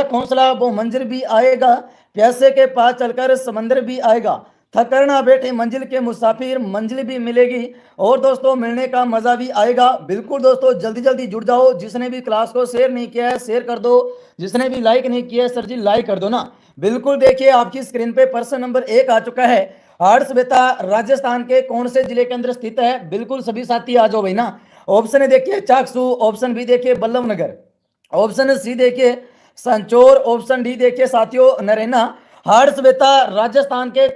घोंसला वो मंजिल भी आएगा, प्यासे के पास चलकर समंदर भी आएगा, थक कर ना बैठे मंजिल के मुसाफिर, मंजिल भी मिलेगी और दोस्तों मिलने का मजा भी आएगा। बिल्कुल दोस्तों जल्दी जल्दी जुड़ जाओ। जिसने भी क्लास को शेयर नहीं किया है शेयर कर दो, जिसने भी लाइक नहीं किया है सर जी लाइक कर दो ना। बिल्कुल देखिए आपकी स्क्रीन पे प्रश्न नंबर 1 आ चुका है। हर्षवेता राजस्थान के कौन से जिले के अंदर स्थित है? बिल्कुल सभी साथी आ जाओ भाई ना। ऑप्शन है देखिए चाकसू, ऑप्शन बी देखिए बल्लभनगर, ऑप्शन सी देखिए संचोर, ऑप्शन डी देखिए साथियों नरेना। हर्षवेता राजस्थान के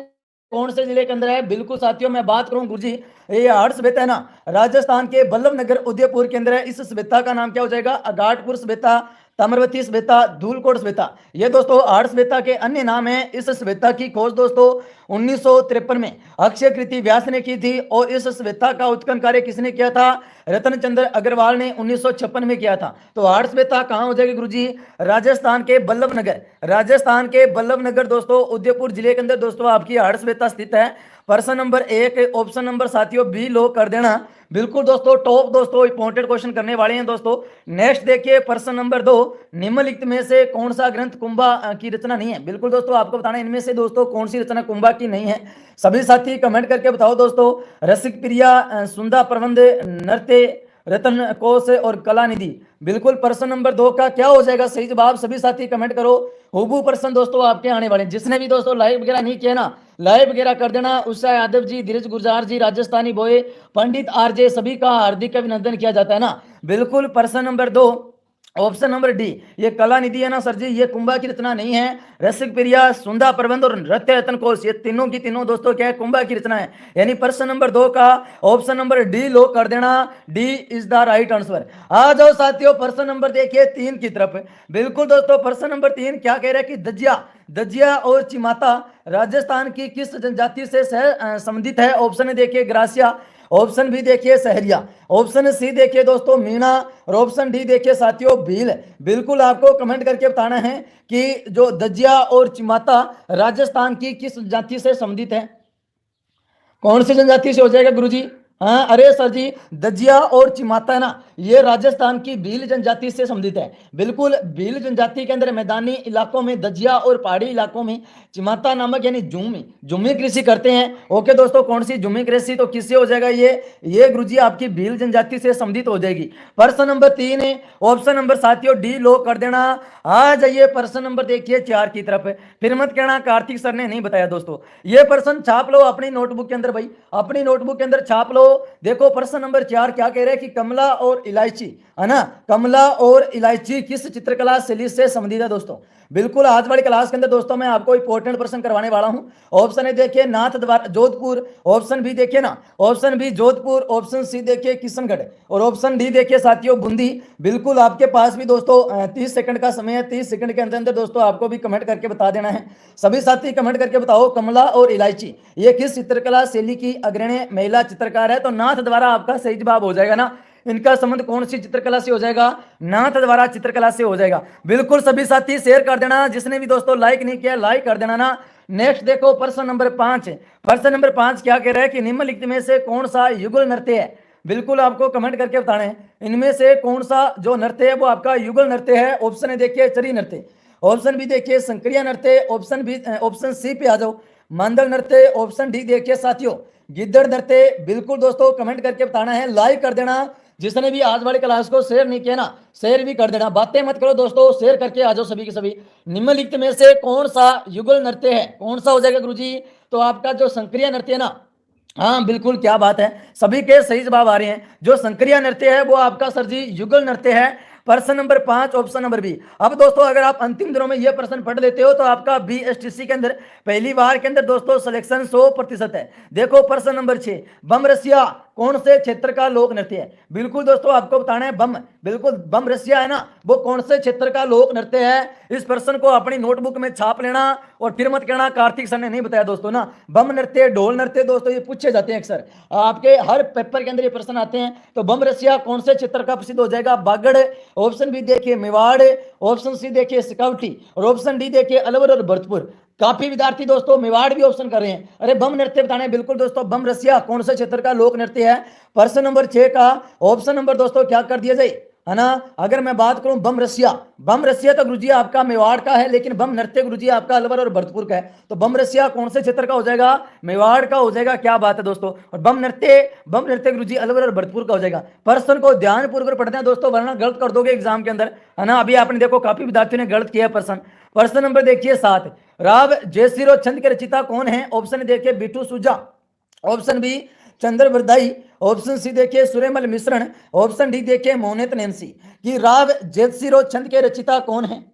कौन से जिले के अंदर है? बिल्कुल साथियों मैं बात करूं गुरुजी, ये हर्षवेता है ना राजस्थान के बल्लभनगर उदयपुर के अंदर है। इस स्वेता का नाम क्या हो जाएगा? अगाटपुर स्वेता, ताम्रवती स्वेता, धूलकोट स्वेता। ये दोस्तों हर्षवेता के अन्य नाम है। इस स्वेता की खोज दोस्तों 1953 में अक्षय कृति व्यास ने की थी और इस स्वेता का उत्खनन कार्य किसने किया था? रतन चंद्र अग्रवाल ने 1956 में किया था। तो हर्षवेता कहाँ हो जाएगी गुरुजी? राजस्थान के बल्लभनगर, राजस्थान के बल्लभनगर दोस्तों उदयपुर जिले के अंदर दोस्तों आपकी हर्षवेता स्थित है। प्रश्न नंबर 1 ऑप्शन नंबर साथियों बी लो कर देना। बिल्कुल दोस्तों टॉप दोस्तों इंपॉर्टेंट क्वेश्चन करने वाले हैं दोस्तों। नेक्स्ट देखिए प्रश्न नंबर 2, निम्नलिखित में से कौन सा ग्रंथ कुंभा की रचना नहीं है? बिल्कुल दोस्तों आपको बताना इनमें से दोस्तों कौन सी रचना कुंभा की नहीं है। सभी साथी कमेंट करके बताओ दोस्तों। रसिक प्रिया, सुंदा प्रबंध, नृत्य रत्न कोश और कला निधि। बिल्कुल प्रश्न नंबर 2 का क्या हो जाएगा सही जवाब? सभी साथी कमेंट करो। हुबू प्रश्न दोस्तों आपके आने वाले। जिसने भी दोस्तों लाइव वगैरह नहीं किया ना लाइव वगैरह कर देना। उषा यादव जी, धीरज गुर्जार जी, राजस्थानी बॉय, पंडित आरजे सभी का हार्दिक अभिनंदन किया जाता है ना। बिल्कुल प्रश्न नंबर 2 ऑप्शन नंबर डी ये कला निधि है ना सर जी, ये कुंभा की रचना नहीं है। रसिक प्रिया, सुंदा प्रबंध और नृत्य रत्न कोश ये तीनों की तीनों दोस्तों क्या है? कुंभा की रचना है। यानी प्रश्न नंबर 2 का ऑप्शन नंबर डी लो कर देना। D is the right answer. आ जाओ साथियों प्रश्न नंबर देखिए 3 की तरफ। बिल्कुल दोस्तों प्रश्न नंबर 3 क्या कह रहा है कि दजिया, दजिया और चिमाता राजस्थान की किस जनजाति से संबंधित है? ऑप्शन देखिए ग्रासिया, ऑप्शन बी देखिए सहरिया, ऑप्शन सी देखिए दोस्तों मीणा और ऑप्शन डी देखिए साथियों भील। बिल्कुल आपको कमेंट करके बताना है कि जो दजिया और चिमाता राजस्थान की किस जाति से संबंधित है? कौन सी जनजाति से हो जाएगा गुरुजी? हाँ अरे सर जी दजिया और चिमाता है ना ये राजस्थान की भील जनजाति से संबंधित है। बिल्कुल भील जनजाति के अंदर मैदानी इलाकों में दजिया और पहाड़ी इलाकों में चिमाता नामक यानी झूमी कृषि करते हैं। ओके दोस्तों कौन सी झूमी कृषि? तो किससे हो जाएगा ये गुरुजी आपकी भील जनजाति से संबंधित हो जाएगी। प्रश्न नंबर 3 है ऑप्शन नंबर साथियों डी लो कर देना। आ जाइए प्रश्न नंबर देखिए 4 की तरफ। फिर मत कहना कार्तिक सर ने नहीं बताया दोस्तों। ये प्रश्न छाप लो अपनी नोटबुक के अंदर भाई, अपनी नोटबुक के अंदर छाप लो। देखो प्रश्न नंबर 4 क्या कह रहे हैं कि कमला और इलायची है ना, कमला और इलायची किस चित्रकला शैली से संबंधित है दोस्तों? बिल्कुल आज वाली क्लास के अंदर दोस्तों मैं आपको इंपॉर्टेंट प्रश्न करवाने वाला हूं। ऑप्शन है देखिए नाथ द्वारा जोधपुर, ऑप्शन बी देखिए ना option B Jodhpur, option C देखिए किशनगढ़ और ऑप्शन डी देखिए साथियों बूंदी। बिल्कुल आपके पास भी दोस्तों 30 सेकंड का समय है। 30 सेकंड के अंदर दोस्तों आपको भी कमेंट करके बता देना है। सभी साथी कमेंट करके बताओ कमला और इलायची ये किस चित्रकला शैली की अग्रणी महिला चित्रकार है? तो नाथ द्वारा आपका सही जवाब हो जाएगा ना। इनका संबंध कौन सी चित्रकला से हो जाएगा? नाथ द्वारा चित्रकला से हो जाएगा। बिल्कुल सभी साथी शेयर कर देना। जिसने भी दोस्तों लाइक नहीं किया लाइक कर देना ना। नेक्स्ट देखो प्रश्न नंबर 5। प्रश्न नंबर 5 क्या कह रहा है कि निम्नलिखित में से कौन सा युगल नृत्य है? बिल्कुल आपको कमेंट करके बताना है इनमें से कौन सा जो नृत्य है वो आपका युगल नृत्य है। ऑप्शन है देखिए चरी नृत्य, ऑप्शन बी देखिए संक्रिया नृत्य, ऑप्शन बी ऑप्शन सी पे आ जाओ मांदल नृत्य, ऑप्शन डी देखिए साथियों गिद्दड़ नृत्य। बिल्कुल दोस्तों कमेंट करके बताना है, लाइक कर देना। जिसने भी आज वाली क्लास को शेयर नहीं किया ना शेयर भी कर देना। बातें मत करो दोस्तों, शेयर करके आ जाओ सभी के सभी। निम्नलिखित में से कौन सा युगल नृत्य है? कौन सा हो जाएगा गुरुजी? तो आपका जो संक्रिया नृत्य है ना, हाँ बिल्कुल क्या बात है, सभी के सही जवाब आ रहे हैं। जो संक्रिया नृत्य है वो आपका सर जी युगल नृत्य है। प्रश्न नंबर 5 ऑप्शन नंबर बी। अब दोस्तों अगर आप अंतिम दिनों में यह प्रश्न पढ़ लेते हो तो आपका बीएसटीसी के अंदर पहली बार के अंदर दोस्तों सिलेक्शन 100% है। देखो प्रश्न नंबर 6 बम रसिया कौन से क्षेत्र का लोक नृत्य है? बिल्कुल दोस्तों आपको बताना है बम, बिल्कुल बम रसिया है ना वो कौन से क्षेत्र का लोक नृत्य है? इस प्रश्न को अपनी नोटबुक में छाप लेना और फिर मत कहना कार्तिक सर ने नहीं बताया दोस्तों ना। बम नृत्य ढोल नृत्य दोस्तों ये पूछे जाते हैं अक्सर, आपके हर पेपर के अंदर ये प्रश्न आते हैं। तो बम रसिया कौन से क्षेत्र का प्रसिद्ध हो जाएगा? बागड़, ऑप्शन बी देखिए मेवाड़, ऑप्शन सी देखिए सिकावटी और ऑप्शन डी देखिए अलवर और भरतपुर। काफी विद्यार्थी दोस्तों मेवाड़ भी ऑप्शन कर रहे हैं। अरे बम नृत्य बताना है। बिल्कुल दोस्तों बम रसिया कौन से क्षेत्र का लोक नृत्य है? प्रश्न नंबर 6 का ऑप्शन नंबर दोस्तों क्या कर दिया जाए? है ना। अगर मैं बात करूं बम रसिया तो गुरुजी आपका मेवाड़ का है, लेकिन बम नृत्य गुरुजी आपका अलवर और भरतपुर का है। तो बम रसिया कौन से क्षेत्र का हो जाएगा? मेवाड़ का हो जाएगा। क्या बात है दोस्तों। और बम नृत्य गुरुजी अलवर और भरतपुर का हो जाएगा। प्रश्न को ध्यान पूर्वक पढ़ते हैं दोस्तों, वरना गलत कर दोगे एग्जाम के अंदर, है ना। अभी आपने देखो काफी विद्यार्थियों ने गलत किया प्रश्न नंबर देखिए 7, राव जयसिरो छंद के रचिता कौन है? ऑप्शन देखिए बिट्टू सुजा, ऑप्शन बी चंद्र बरदाई, ऑप्शन सी देखिए सूर्यमल मिश्रण, ऑप्शन डी देखिए मोहनित नैंसी। कि राव जयसिरो छंद के रचिता कौन है?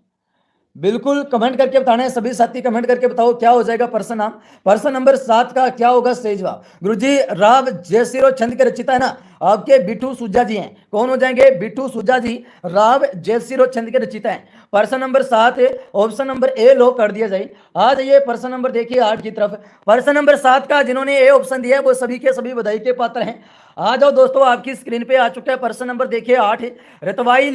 बिल्कुल कमेंट करके बताना है सभी साथी, कमेंट करके बताओ क्या हो जाएगा प्रश्न नंबर 7 का क्या होगा सही जवाब। गुरुजी राव जयसिरो छंद के रचिता है ना आपके बिट्टू सुजा जी हैं। कौन हो जाएंगे? बिट्टू सुजा जी राव जयसिरो छंद के रचिता हैं। प्रश्न नंबर 7 ऑप्शन नंबर ए लो कर दिया जाए। आ जाइए प्रश्न नंबर देखिए 8 की तरफ। प्रश्न नंबर 7 का जिन्होंने ए ऑप्शन दिया है वो सभी के सभी बधाई के पात्र हैं। आ जाओ दोस्तों, आपकी स्क्रीन पे आ चुका है प्रश्न नंबर देखिए 8, रतवाई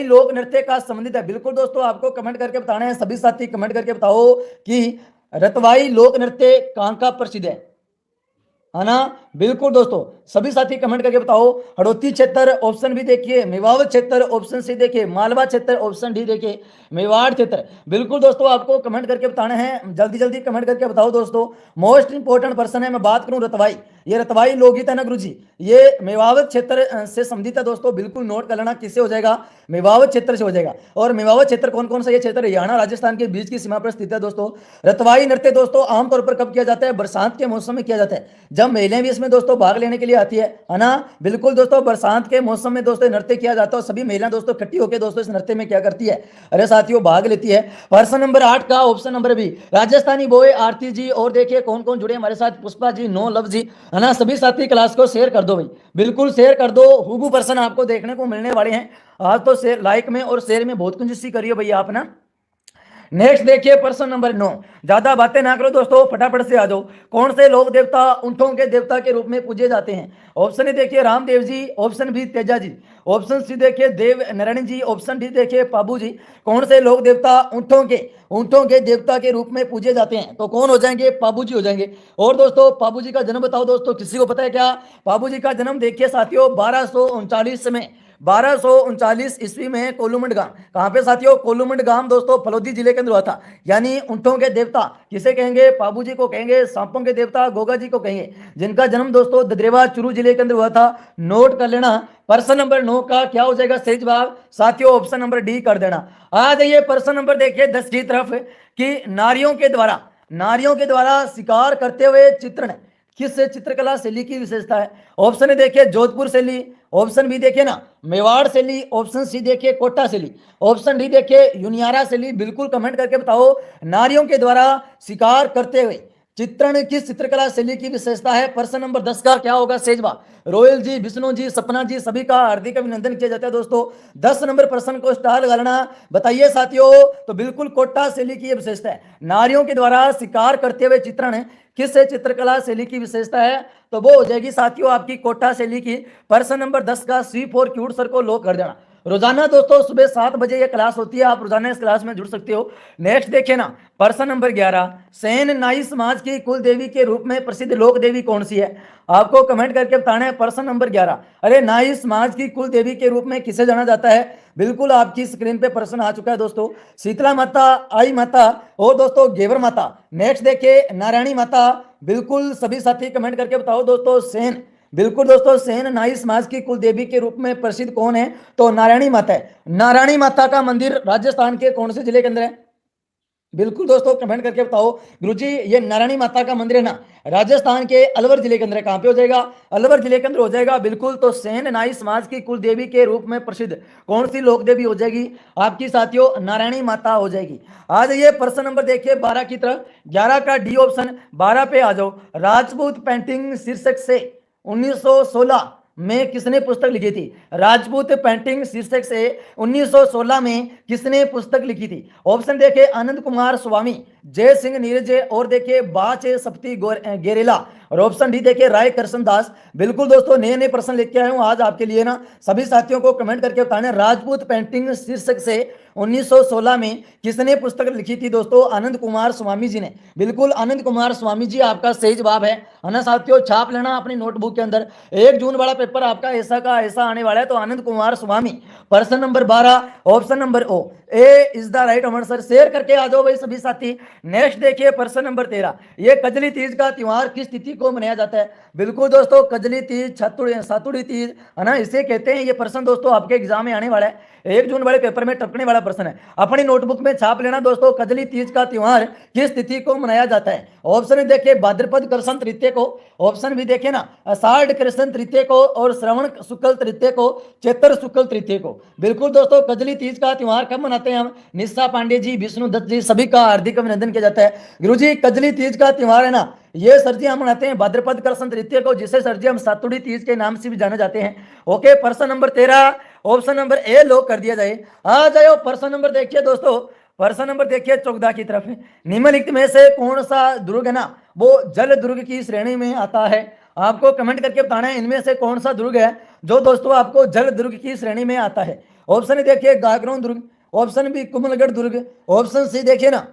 लोक नृत्य का संबंधित है। बिल्कुल दोस्तों आपको कमेंट करके बताना है सभी साथी, कमेंट करके बताओ कि रतवाई लोक नृत्य कहां का प्रसिद्ध है ना। बिल्कुल दोस्तों सभी साथी कमेंट करके बताओ। हड़ौती क्षेत्र ऑप्शन बी देखिए, मेवाड़ क्षेत्र ऑप्शन सी देखिए, मालवा क्षेत्र ऑप्शन डी देखिए, मेवाड़ क्षेत्र। बिल्कुल दोस्तों आपको कमेंट करके बताना है, जल्दी जल्दी कमेंट करके बताओ दोस्तों। मोस्ट इंपोर्टेंट पर्सन है। मैं बात करूं रतवाई, ये रतवाई लोकगीत है ना गुरुजी, ये मेवाड़ क्षेत्र से संबंधित है दोस्तों। बिल्कुल नोट कर लेना, किससे हो जाएगा? मेवाड़ क्षेत्र से हो जाएगा। और मेवाड़ क्षेत्र कौन कौन सा? ये क्षेत्र हरियाणा राजस्थान के बीच की सीमा पर स्थित है दोस्तों। रतवाई नृत्य दोस्तों आमतौर पर कब किया जाता है? बरसात के मौसम में किया जाता है, जब महिलाएं भी इसमें दोस्तों भाग लेने के लिए आती है ना। बिल्कुल दोस्तों बरसात के मौसम में दोस्तों नृत्य किया जाता है, सभी महिलाएं दोस्तों इकट्ठी होकर दोस्तों इस नृत्य में क्या करती है? अरे साथियों भाग लेती है। प्रश्न नंबर 8 का ऑप्शन नंबर बी राजस्थानी बोए आरती जी। और देखिए कौन कौन जुड़े हमारे साथ, पुष्पा जी, नो लव जी, है ना। सभी साथी क्लास को शेयर कर दो भाई, बिल्कुल शेयर कर दो। हुबू पर्सन आपको देखने को मिलने वाले हैं आज तो। शेयर लाइक में और शेयर में बहुत कंजूसी करिए भैया आप ना। नेक्स्ट देखिए प्रश्न नंबर 9, ज्यादा बातें ना करो दोस्तों, फटाफट से आ जाओ। कौन से लोक देवता ऊंटों के देवता के रूप में पूजे जाते हैं? ऑप्शन ए देखिए Ramdev ji, option B Teja ji, option C देखिए देव नारायण जी, ऑप्शन डी देखिए पाबू जी। कौन से लोक देवता ऊंटों के देवता के रूप में पूजे जाते हैं? तो कौन हो जाएंगे? पाबू जी हो जाएंगे। और दोस्तों पाबू जी का जन्म बताओ दोस्तों, किसी को पता है क्या? पाबू जी का जन्म देखिए साथियों 1239 ईस्वी में कोलूमंड गांव। कहां पे साथियों? कोलूमंड गांव दोस्तों फलोदी जिले के अंदर हुआ था। यानी ऊंटों के देवता किसे कहेंगे? पाबू जी को कहेंगे। सांपों के देवता गोगा जी को कहेंगे, जिनका जन्म दोस्तों ददरेवा चुरू जिले के अंदर हुआ था। नोट कर लेना। प्रश्न नंबर 9 का क्या हो जाएगा सही जवाब? साथियों ऑप्शन नंबर डी कर देना। आ जाइए प्रश्न नंबर देखिए 10 की तरफ कि नारियों के द्वारा शिकार करते हुए चित्रण किस चित्रकला शैली की विशेषता है? ऑप्शन ए देखिए जोधपुर शैली, ऑप्शन बी देखिए ना मेवाड़ शैली, ऑप्शन सी देखिए कोटा शैली, ऑप्शन डी देखिए यूनियारा शैली। बिल्कुल कमेंट करके बताओ नारियों के द्वारा शिकार करते हुए चित्रण किस चित्रकला शैली की विशेषता है? प्रश्न नंबर 10 का क्या होगा सही जवाब? रोयल जी, विष्णु जी, सपना जी, सभी का हार्दिक अभिनंदन किया जाता है दोस्तों। 10 नंबर प्रश्न को स्टार लगाना। बताइए साथियों, तो बिल्कुल कोटा शैली की विशेषता है, नारियों के द्वारा शिकार करते हुए चित्रण किस चित्रकला शैली की विशेषता है? तो वो हो जाएगी साथियों आपकी कोटा शैली की। प्रश्न नंबर 10 का सी फॉर क्यूट सर को लॉक कर देना। रोजाना दोस्तों सुबह 7 बजे ये क्लास होती है, आप रोजाना इस क्लास में जुड़ सकते हो। नेक्स्ट देखिए ना प्रश्न नंबर 11, सेन नाई समाज की कुल देवी के रूप में प्रसिद्ध लोक देवी कौन सी है? आपको कमेंट करके बताना है। प्रश्न नंबर 11, अरे नाई समाज की कुल देवी के रूप में किसे जाना जाता है? बिल्कुल आपकी स्क्रीन पे प्रश्न आ चुका है दोस्तों। शीतला माता, आई माता और दोस्तों घेवर माता। नेक्स्ट देखिए नारायणी माता। बिल्कुल सभी साथी कमेंट करके बताओ दोस्तों सेन। बिल्कुल दोस्तों सेन नाई समाज की कुल देवी के रूप में प्रसिद्ध कौन है? तो नारायणी माता है। नारायणी माता का मंदिर राजस्थान के कौन से जिले के अंदर है? बिल्कुल दोस्तों कमेंट करके बताओ। गुरुजी ये नारायणी माता का मंदिर है ना राजस्थान के अलवर जिले के अंदर है। कहां पे हो जाएगा? अलवर जिले के अंदर हो जाएगा। बिल्कुल, तो सेन नाई समाज की कुल देवी के रूप में प्रसिद्ध कौन सी लोक देवी हो जाएगी आपकी साथियों? नारायणी माता हो जाएगी। आ जाइए प्रश्न नंबर देखिए 12 की तरफ। 11 का डी ऑप्शन, 12 पे आ जाओ। राजपूत पेंटिंग शीर्षक से 1916 में किसने पुस्तक लिखी थी? राजपूत पेंटिंग शीर्षक से 1916 में किसने पुस्तक लिखी थी? ऑप्शन देखिए आनंद कुमार स्वामी, जय सिंह नीरज और देखिए बाच सप्ती गेरेला। और ऑप्शन डी देखिए राय कृष्ण दास। बिल्कुल दोस्तों नए नए प्रश्न लेके आया हूं आज आपके लिए ना, सभी साथियों को कमेंट करके बताना राजपूत पेंटिंग शीर्षक से 1916 में किसने पुस्तक लिखी थी दोस्तों? आनंद कुमार स्वामी जी ने। बिल्कुल आनंद कुमार स्वामी जी आपका सही जवाब है ना साथियों, छाप लेना अपनी नोटबुक के अंदर। 1 जून वाला पेपर आपका ऐसा का ऐसा आने वाला है, तो आनंद कुमार स्वामी। प्रश्न number 12 option number oh A is the right answer. Share करके आ जाओ भाई सभी साथी। नेक्स्ट देखिए प्रश्न नंबर 13, ये कजली तीज का त्योहार किस तिथि को मनाया जाता है? बिल्कुल दोस्तों कजली तीज, सातुड़ी तीज है ना, इसे कहते हैं। ये प्रश्न दोस्तों आपके एग्जाम में आने वाला है, 1 जून वाले पेपर में टपकने वाला प्रश्न है। अपनी नोटबुक में छाप लेना दोस्तों, कजली तीज का त्योहार किस तिथि को मनाया जाता है? ऑप्शन देखिए भाद्रपद कृष्ण तृतीय को, ऑप्शन भी देखिए ना आषाढ़ कृष्ण तृतीय को, और श्रवण शुक्ल तृतीय को, चैत्र शुक्ल तृतीय को। बिल्कुल दोस्तों कजली तीज का त्योहार कब मनाते हैं हम? निशा पांडे जी, विष्णु दत्त जी, सभी का हार्दिक अभिनंदन किया जाता है। गुरुजी कजली तीज का त्योहार है ना, ये सर जी हम मनाते हैं भाद्रपद कृष्ण तृतीय को, जिसे सर जी हम सातुड़ी तीज के नाम से भी जाने जाते हैं। ओके, प्रश्न number 13 option number A lock कर दिया जाए। आ जाओ प्रश्न नंबर देखिए दोस्तों, प्रश्न नंबर देखिए 14 की तरफ है। निम्नलिखित में से कौन सा दुर्ग है ना, वो जल दुर्ग की श्रेणी में आता है? आपको कमेंट करके बताना है इनमें से कौन सा दुर्ग है जो दोस्तों आपको जल दुर्ग की श्रेणी में आता है। ऑप्शन देखिए गागरोन दुर्ग, ऑप्शन बी कुमलगढ़ दुर्ग, ऑप्शन सी देखिए ना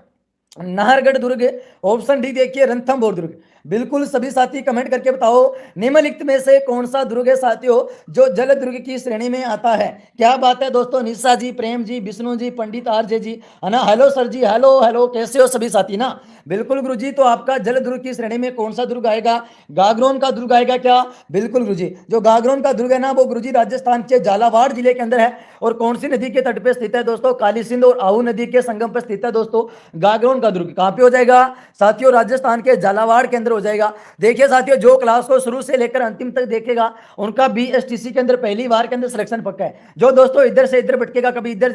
नाहरगढ़ दुर्ग, ऑप्शन डी देखिए रणथंभौर दुर्ग। बिल्कुल सभी साथी कमेंट करके बताओ निम्नलिखित में से कौन सा दुर्ग है साथियों जो जल दुर्ग की श्रेणी में आता है? क्या बात है दोस्तों, निशा जी, प्रेम जी, विष्णु जी, पंडित आरजे जी है ना, हेलो सर जी, हेलो हेलो, कैसे हो सभी साथी ना? बिल्कुल गुरुजी, तो आपका जल दुर्ग की श्रेणी में कौन सा दुर्ग आएगा? गागरोन का दुर्ग आएगा क्या? बिल्कुल गुरुजी, जो गागरोन का दुर्ग है ना वो गुरुजी राजस्थान के झालावाड़ जिले के अंदर है। और कौन सी नदी के तट पे स्थित है दोस्तों? काली सिंध और आहू नदी के संगम पर स्थित है दोस्तों गागरोन का दुर्ग। कहां पे हो जाएगा साथियों? राजस्थान के झालावाड़ के अंदर हो जाएगा। देखिए साथियों जो क्लास को शुरू से लेकर अंतिम तक देखेगा उनका बीएसटीसी के अंदर पहली बार के अंदर सिलेक्शन पक्का है। जो दोस्तों इधर से इधर भटकेगा, कभी इधर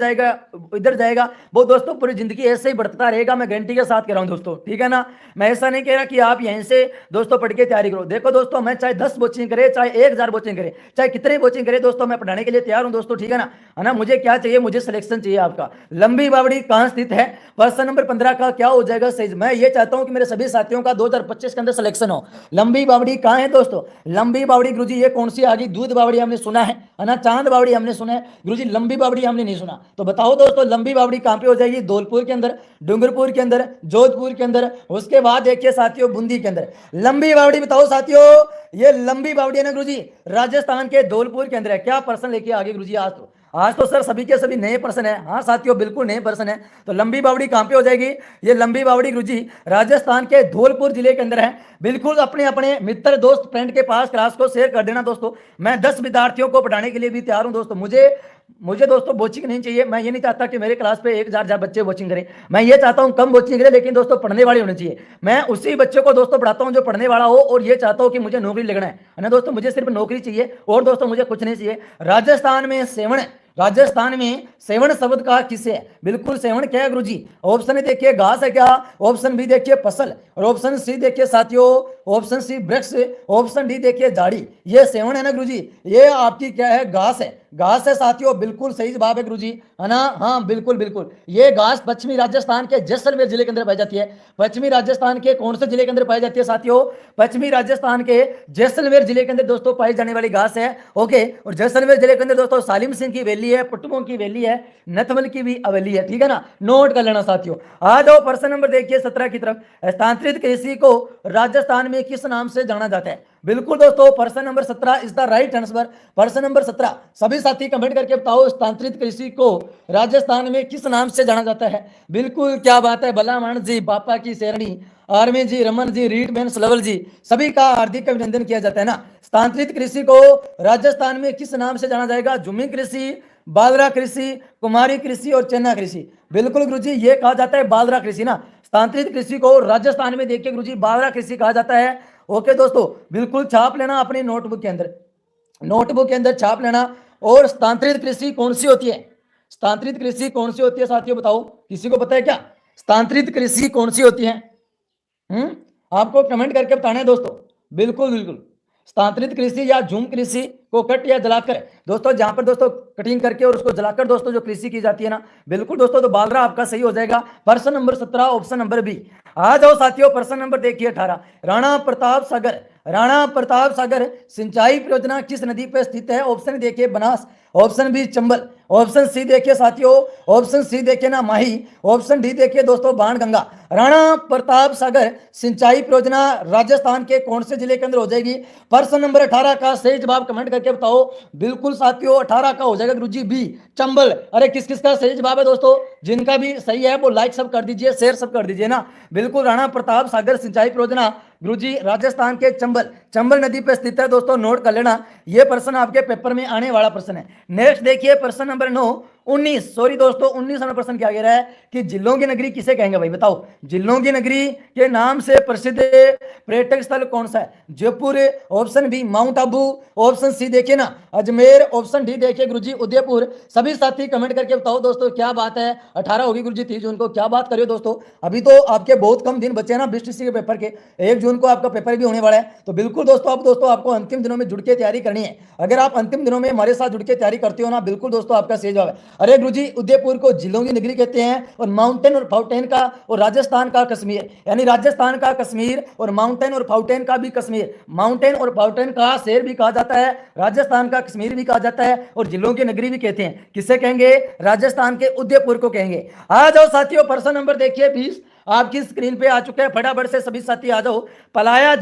जाएगा, वो दोस्तों पूरी जिंदगी ऐसे ही बढ़ता रहेगा, मैं गारंटी के साथ कह रहा हूं दोस्तों, ठीक है ना? मैं ऐसा नहीं कह रहा कि आप यहीं से दोस्तों पढ़ के तैयारी करो। देखो दोस्तों मैं चाहे 10 कोचिंग करे, चाहे 1000 कोचिंग करे, चाहे कितने कोचिंग करे दोस्तों, मैं पढ़ाने के लिए तैयार हूं दोस्तों, ठीक है ना? मुझे क्या चाहिए? मुझे सिलेक्शन चाहिए आपका। लंबी बावड़ी कहां स्थित है? प्रश्न नंबर 15 का क्या हो जाएगा सही? मैं ये चाहता हूं कि मेरे सभी साथियों का 2025 के अंदर सिलेक्शन हो। लंबी बावड़ी कहां है दोस्तों? लंबी बावड़ी गुरुजी ये कौन सी आ गई? दूध बावड़ी हमने सुना है ना, चांद बावड़ी हमने सुना है, गुरुजी लंबी बावड़ी हमने नहीं सुना। तो बताओ दोस्तों लंबी बावड़ी कहां पे हो जाएगी? धौलपुर के अंदर, डूंगरपुर के अंदर, जोधपुर के अंदर, उसके बाद देखिए साथियों बूंदी के अंदर। लंबी बावड़ी बताओ साथियों, ये लंबी बावड़ी है ना गुरुजी राजस्थान के धौलपुर के अंदर है। क्या प्रश्न लेके आगे गुरुजी आज तो सर सभी के सभी नए प्रश्न है। हाँ साथियों बिल्कुल नए प्रश्न है। तो लंबी बावड़ी कहां पे हो जाएगी? ये लंबी बावड़ी गुरुजी राजस्थान के धौलपुर जिले के अंदर है। बिल्कुल अपने अपने मित्र दोस्त फ्रेंड के पास क्लास को शेयर कर देना दोस्तों। मैं 10 विद्यार्थियों को पढ़ाने के लिए भी तैयार हूं दोस्तों। मुझे दोस्तों कोचिंग नहीं चाहिए। मैं ये नहीं चाहता कि मेरे क्लास पे 1000 बच्चे कोचिंग करें। मैं ये चाहता हूं कम कोचिंग करें लेकिन दोस्तों पढ़ने वाले होने चाहिए। मैं उसी बच्चे को दोस्तों पढ़ाता हूं जो पढ़ने वाला हो, और ये चाहता हूं कि मुझे नौकरी लगना है ना दोस्तों। मुझे सिर्फ नौकरी चाहिए और दोस्तों मुझे कुछ नहीं चाहिए। राजस्थान में सेवण शब्द का किसे है? बिल्कुल सेवण क्या है गुरुजी? ऑप्शन देखिए घास है क्या, ऑप्शन बी देखिए फसल, और ऑप्शन सी देखिए साथियों, ऑप्शन सी वृक्ष, ऑप्शन डी देखिए झाड़ी। ये सेवण है ना गुरुजी, ये आपकी क्या है? घास है। घास है साथियों, बिल्कुल सही जवाब है गुरुजी, है ना? हाँ बिल्कुल बिल्कुल, ये घास पश्चिमी राजस्थान के जैसलमेर जिले के अंदर पाई जाती है। पश्चिमी राजस्थान के कौन से जिले के अंदर पाई जाती है साथियों? पश्चिमी राजस्थान के जैसलमेर जिले के अंदर दोस्तों पाई जाने वाली घास है। ओके, और जैसलमेर जिले के अंदर दोस्तों सालिम सिंह की वैली है, पुटमों की वैली है, नथमल की भी हवेली है, ठीक है ना? नोट कर लेना साथियों। आ जाओ प्रश्न नंबर देखिए 17 की तरफ। स्थानांतरित कृषि को राजस्थान में किस नाम से जाना जाता है? बिल्कुल दोस्तों प्रश्न number 17 is the right answer. प्रश्न नंबर 17 सभी साथी कमेंट करके बताओ स्थानांतरित कृषि को राजस्थान में किस नाम से जाना जाता है? बिल्कुल क्या बात है, भलामण जी, बापा की शेरणी, आर्मी जी, रमन जी, रीडमैन सलवल जी, सभी का हार्दिक अभिनंदन किया जाता है ना। स्थानांतरित कृषि को राजस्थान में किस नाम से जाना जाएगा? झुम्मी कृषि, बालरा कृषि, कुमारी कृषि और चन्ना कृषि। बिल्कुल गुरुजी ये कहा जाता है बालरा कृषि ना। स्थानांतरित कृषि को राजस्थान में देखिए गुरुजी बालरा कृषि कहा जाता है। ओके दोस्तों बिल्कुल छाप लेना अपनी नोटबुक के अंदर छाप लेना। और स्थानांतरित कृषि कौन सी होती है? स्थानांतरित कृषि कौन सी होती है साथियों बताओ, किसी को पता है क्या स्थानांतरित कृषि कौन सी होती है? आपको कमेंट करके बताना है दोस्तों। बिल्कुल बिल्कुल, स्थानांतरित कृषि या झूम कृषि को कट या जलाकर दोस्तों, जहां पर दोस्तों कटिंग करके और उसको जलाकर दोस्तों जो कृषि की जाती है ना, बिल्कुल दोस्तों, तो बालरा आपका सही हो जाएगा। प्रश्न नंबर 17 ऑप्शन नंबर बी। आ जाओ साथियों, प्रश्न नंबर देखिए 18। राणा प्रताप सागर, राणा प्रताप सागर सिंचाई परियोजना किस नदी पर स्थित है? ऑप्शन देखिए Banas, option B Chambal, option C देखिए साथियों, ऑप्शन सी देखिए ना माही, ऑप्शन डी देखिए दोस्तों बाणगंगा। राणा प्रताप सागर सिंचाई परियोजना राजस्थान के कौन से जिले के अंदर हो जाएगी? प्रश्न नंबर 18 का सही जवाब कमेंट करके बताओ। बिल्कुल साथियों 18 का हो जाएगा गुरुजी बी चंबल। अरे किस किस का सही जवाब है दोस्तों? जिनका भी सही है वो लाइक सब कर दीजिए, शेयर सब कर दीजिए ना। बिल्कुल राणा प्रताप सागर सिंचाई परियोजना गुरुजी राजस्थान के चंबल नदी पर स्थित है दोस्तों, नोट कर लेना। यह प्रश्न आपके पेपर में आने वाला प्रश्न है। नेक्स्ट देखिए प्रश्न नंबर 19 सॉरी दोस्तों 19 नंबर प्रश्न क्या कह रहा है कि जिलों की नगरी किसे कहेंगे भाई बताओ? जिलों की नगरी के नाम से प्रसिद्ध पर्यटक स्थल कौन सा है? Jaipur, option B mount Abu, option C देखिए ना अजमेर, ऑप्शन डी देखिए गुरुजी उदयपुर। सभी साथी कमेंट करके बताओ दोस्तों क्या बात है। 18 होगी गुरुजी 30 जून को, क्या बात करियो दोस्तों, अभी तो आपके बहुत कम दिन बचे हैं ना बीटीसी के पेपर के। 1 जून को आपका पेपर भी होने वाला है, तो बिल्कुल दोस्तों आपको अंतिम दिनों में जुड़ के तैयारी करनी है। अगर आप अंतिम दिनों में हमारे साथ जुड़ के तैयारी करते हो ना, बिल्कुल दोस्तों आपका सही जवाब है। अरे गुरुजी उदयपुर को जिलों की नगरी कहते हैं, और माउंटेन और फाउंटेन का, और राजस्थान का कश्मीर, यानी राजस्थान का कश्मीर और माउंटेन और फाउंटेन का भी कश्मीर, माउंटेन और फाउंटेन का शहर भी कहा जाता है, राजस्थान का कश्मीर भी कहा जाता है, और जिलों की नगरी भी कहते हैं। किसे कहेंगे? राजस्थान के उदयपुर को कहेंगे। आ जाओ साथियों, प्रश्न नंबर देखिए 20 आपकी स्क्रीन पे आ चुके हैं। फटाफट से सभी साथी आ जाओ। पलाया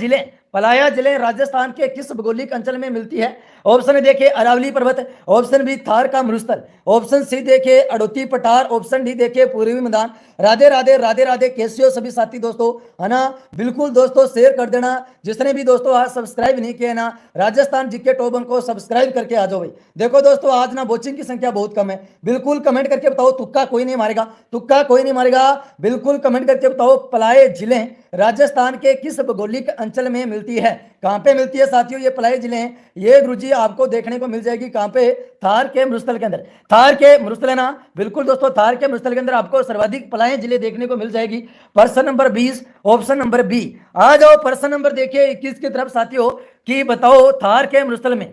जिले राजस्थान के किस भौगोलिक अंचल में मिलती है? ऑप्शन देखिए अरावली पर्वत, ऑप्शन बी थार का मरुस्थल, ऑप्शन सी देखिए अड़ोती पठार, ऑप्शन डी देखिए पूर्वी मैदान। राधे राधे राधे राधे, कैसे हो सभी साथी दोस्तों, है ना? बिल्कुल दोस्तों शेयर कर देना। जिसने भी दोस्तों आज सब्सक्राइब नहीं किया ना, राजस्थान जीके टॉप अंक को सब्सक्राइब करके आ जाओ भाई। देखो दोस्तों आज ना वॉचिंग की संख्या बहुत कम है, बिल्कुल कमेंट करके बताओ। तुक्का कोई नहीं मारेगा, तुक्का कोई नहीं मारेगा, बिल्कुल कमेंट करके बताओ। पलाये जिले राजस्थान के किस भौगोलिक अंचल में मिलती है? कहां पे मिलती है साथियों ये पलाये जिले? ये गुरुजी आपको देखने को मिल जाएगी कहां पे? थार के मरुस्थल के अंदर। थार के मरुस्थल है ना, बिल्कुल दोस्तों थार के मरुस्थल के अंदर आपको सर्वाधिक पलाये जिले देखने को मिल जाएगी। प्रश्न नंबर 20 ऑप्शन नंबर बी। आ जाओ प्रश्न नंबर देखिए 21 की तरफ साथियों, कि बताओ थार के मरुस्थल में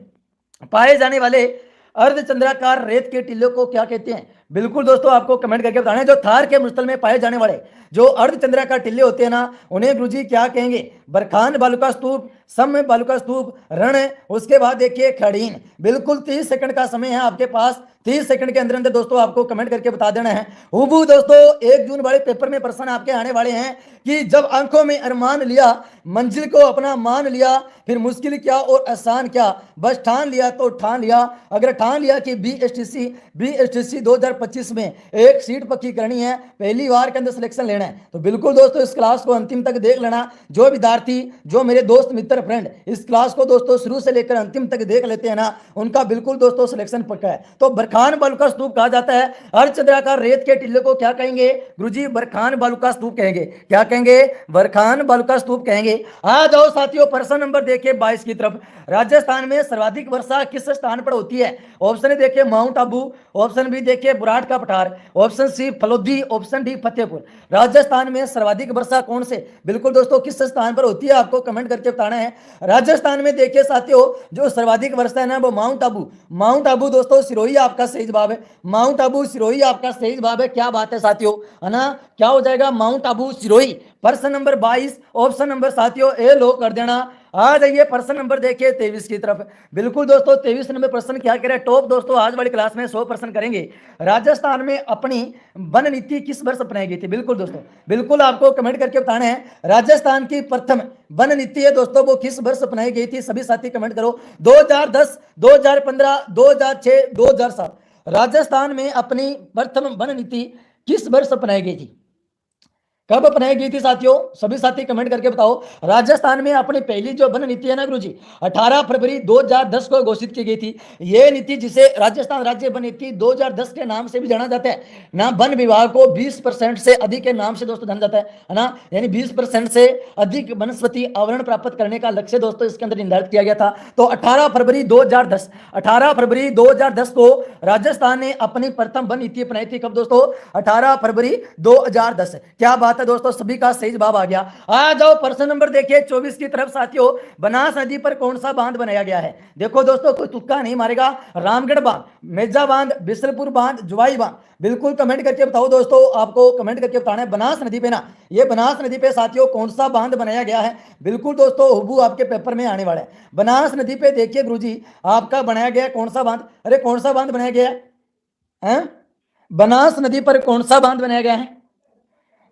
पाए जाने वाले अर्धचंद्राकार रेत के टीलों को क्या कहते हैं? बिल्कुल दोस्तों आपको कमेंट करके बताना है। जो थार के मरुस्थल में पाए जाने वाले जो अर्धचंद्राकार टिल्ले होते हैं ना, उन्हें गुरुजी क्या कहेंगे? बरखान बालुका स्तूप, सम बालुका स्तूप, रण, उसके बाद देखिए खड़ीन। बिल्कुल 30 सेकंड का समय है आपके पास, 30 सेकंड के अंदर अंदर दोस्तों आपको कमेंट करके बता देना है। हुबू दोस्तों 1 जून वाले पेपर में प्रश्न आपके आने वाले हैं कि जब आंखों में अरमान लिया, मंजिल को अपना मान लिया, फिर मुश्किल क्या और आसान क्या, बस ठान लिया तो ठान लिया। अगर ठान लिया कि बीएसटीसी 2025 में एक सीट पक्की करनी है, पहली बार के अंदर सिलेक्शन लेना है, तो बिल्कुल दोस्तों इस क्लास को अंतिम तक देख लेना। जो विद्यार्थी, जो मेरे दोस्त मित्र फ्रेंड इस क्लास को दोस्तों शुरू से लेकर अंतिम तक देख लेते हैं ना, उनका बिल्कुल दोस्तों सिलेक्शन पक्का है। तो बरखान बालुका स्तूप कहा जाता है। अर्धचंद्राकार रेत के टिल्ले को क्या कहेंगे? गुरुजी बरखान बालुका स्तूप कहेंगे। क्या कहेंगे? बरखान बालुका स्तूप कहेंगे। आ जाओ साथियों प्रश्न नंबर देखिए 22 की तरफ। राजस्थान में सर्वाधिक वर्षा किस स्थान पर होती है? ऑप्शन देखिए माउंट आबू, ऑप्शन बी देखिए बुराट का पठार, option C Phalodi, option D Fatehpur. Rajasthan में सर्वाधिक वर्षा कौन से बिल्कुल दोस्तों किस स्थान पर होती है? आपको कमेंट करके बताना है। राजस्थान में देखिए साथियों जो सर्वाधिक वर्षा है ना, वो माउंट आबू दोस्तों सिरोही आपका सही जवाब है। माउंट आबू सिरोही आपका सही जवाब है। क्या बात है साथियों, है ना? क्या हो जाएगा? माउंट आबू सिरोही। प्रश्न नंबर 22 ऑप्शन नंबर साथियों ए लो कर देना। आ जाइए प्रश्न नंबर देखिए 23 की तरफ। बिल्कुल दोस्तों 23 नंबर प्रश्न क्या कह रहे हैं? टॉप दोस्तों आज वाली क्लास में 100 प्रश्न करेंगे। राजस्थान में अपनी वन नीति किस वर्ष अपनाई गई थी? बिल्कुल दोस्तों बिल्कुल आपको कमेंट करके बताना है। राजस्थान की प्रथम वन नीति है दोस्तों, वो किस वर्ष अपनाई गई थी? सभी साथी कमेंट करो। 2010, 2015, 2006, 2007। राजस्थान में अपनी प्रथम वन नीति किस वर्ष अपनाई गई थी? कब अपनाई गई थी साथियों? सभी साथी कमेंट करके बताओ। राजस्थान में अपनी पहली जो वन नीति है ना गुरुजी 18 फरवरी 2010 को घोषित की गई थी। ये नीति जिसे राजस्थान राज्य वन नीति 2010 के नाम से भी जाना जाता है ना। वन विभाग को 20% से अधिक के नाम से दोस्तों जाना जाता है ना, यानी 20% से अधिक वनस्पति आवरण प्राप्त करने का लक्ष्य दोस्तों इसके अंदर निर्धारित किया गया था। तो 18 फरवरी 2010 को राजस्थान ने अपनी प्रथम वन नीति अपनाई थी। कब दोस्तों? 18 फरवरी 2010। क्या बात बात है दोस्तों, सभी का सही जवाब आ गया। आ जाओ प्रश्न नंबर देखिए 24 की तरफ साथियों। बनास नदी पर कौन सा बांध बनाया गया है? देखो दोस्तों, कोई तुक्का नहीं मारेगा। रामगढ़ बांध, मेजा बांध, बिसलपुर बांध, जुवाई बांध, बिल्कुल कमेंट करके बताओ दोस्तों। आपको कमेंट करके बताना है बनास नदी पे ना, ये बनास नदी पे साथियों कौन सा बांध बनाया गया है। बिल्कुल दोस्तों, हुबू आपके पेपर में आने वाला है। बनास नदी पे देखिए गुरुजी, आपका बनाया गया कौन सा बांध? अरे कौन सा बांध बनाया गया है? बनास नदी पर कौन सा बांध बनाया गया है?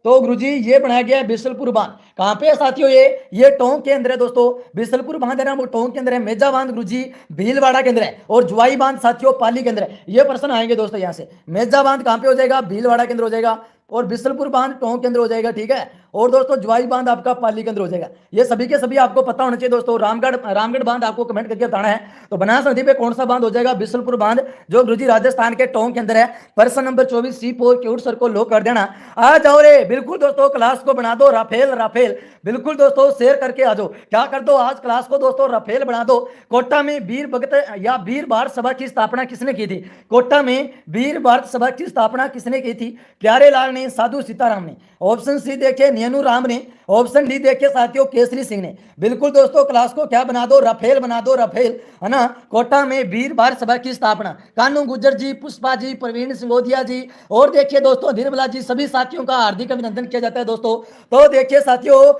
तो गुरुजी ये बनाया गया है बिसलपुर बांध। कहां पे है साथियों? ये टोंक के अंदर है दोस्तों। बिसलपुर बांध है ना, वो टोंक के अंदर है। मेजा बांध गुरुजी भीलवाड़ा के अंदर है, और जुवाई बांध साथियों पाली के अंदर है। ये प्रश्न आएंगे दोस्तों यहाँ से। मेजा बांध कहां पे हो जाएगा? भीलवाड़ा के अंदर हो जाएगा, और बिसलपुर बांध टोंक के अंदर हो जाएगा, ठीक है। और दोस्तों जुवाई बांध आपका पाली के अंदर हो जाएगा। ये सभी के सभी आपको पता होना चाहिए दोस्तों। रामगढ़ बांध आपको कमेंट करके बताना है। तो बनास नदी पे कौन सा बांध हो जाएगा? बिसलपुर बांध, जो गुरुजी राजस्थान के टोंक के अंदर है। प्रश्न नंबर 24 C4 क्यूट सर को लो कर देना। आ जाओ रे, बिल्कुल दोस्तों क्लास को बना दो राफेल राफेल। बिल्कुल दोस्तों शेयर करके आ जाओ। क्या कर दो आज क्लास को दोस्तों, राफेल बना दो। कोटा में वीर भगत या वीर भारत सभा की स्थापना किसने की थी? कोटा में वीर भारत सभा की स्थापना किसने की थी? प्यारेलाल ने, साधु सीताराम ने। ऑप्शन सी देखिए नेनू राम ने, ऑप्शन डी देखिए साथियों केसरी सिंह ने। बिल्कुल दोस्तों क्लास को क्या बना दो? राफेल बना दो, राफेल, है ना। कोटा में वीर भारत सभा की स्थापना कानू गुर्जर जी, पुष्पा जी, प्रवीण सिंगोदिया जी, और देखिए दोस्तों धीरबला जी, सभी साथियों का हार्दिक अभिनंदन किया जाता है दोस्तों। तो देखिए साथियों,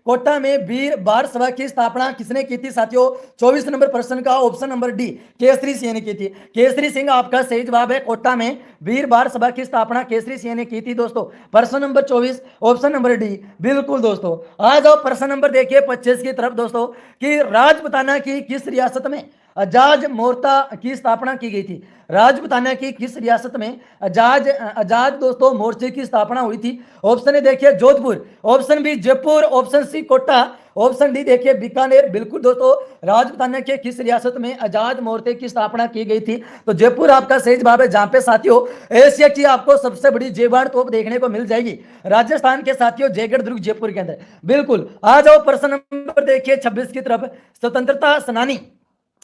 कोटा में वीर भारत सभा की स्थापना किसने की थी साथियों? 24 नंबर प्रश्न का option number D Kesari Singh ने की थी। केसरी सिंह आपका सही जवाब है। कोटा में वीर भारत सभा की स्थापना केसरी सिंह ने की थी दोस्तों। प्रश्न नंबर 24 ऑप्शन नंबर डी, बिल्कुल दोस्तों। आ जाओ प्रश्न नंबर देखिए 25 की तरफ दोस्तों, कि राजपुताना की किस रियासत में अजाज मोर्चा की स्थापना की गई थी? राजपुताना की किस रियासत में आजाद दोस्तों मोर्चे की स्थापना हुई थी? ऑप्शन ए देखिए Jodhpur, option B Jaipur, option C Kota, option D देखिए बीकानेर। बिल्कुल दोस्तों, राजपुताना के किस रियासत में आजाद मोर्चे की स्थापना की गई थी? तो जयपुर आपका सही जवाब है, जहां पे साथियों एशिया की आपको सबसे बड़ी जेवाड़ तोप देखने को मिल जाएगी। राजस्थान के साथियों जयगढ़ दुर्ग जयपुर के अंदर। बिल्कुल। आ जाओ प्रश्न नंबर देखिए 26 की तरफ। स्वतंत्रता सेनानी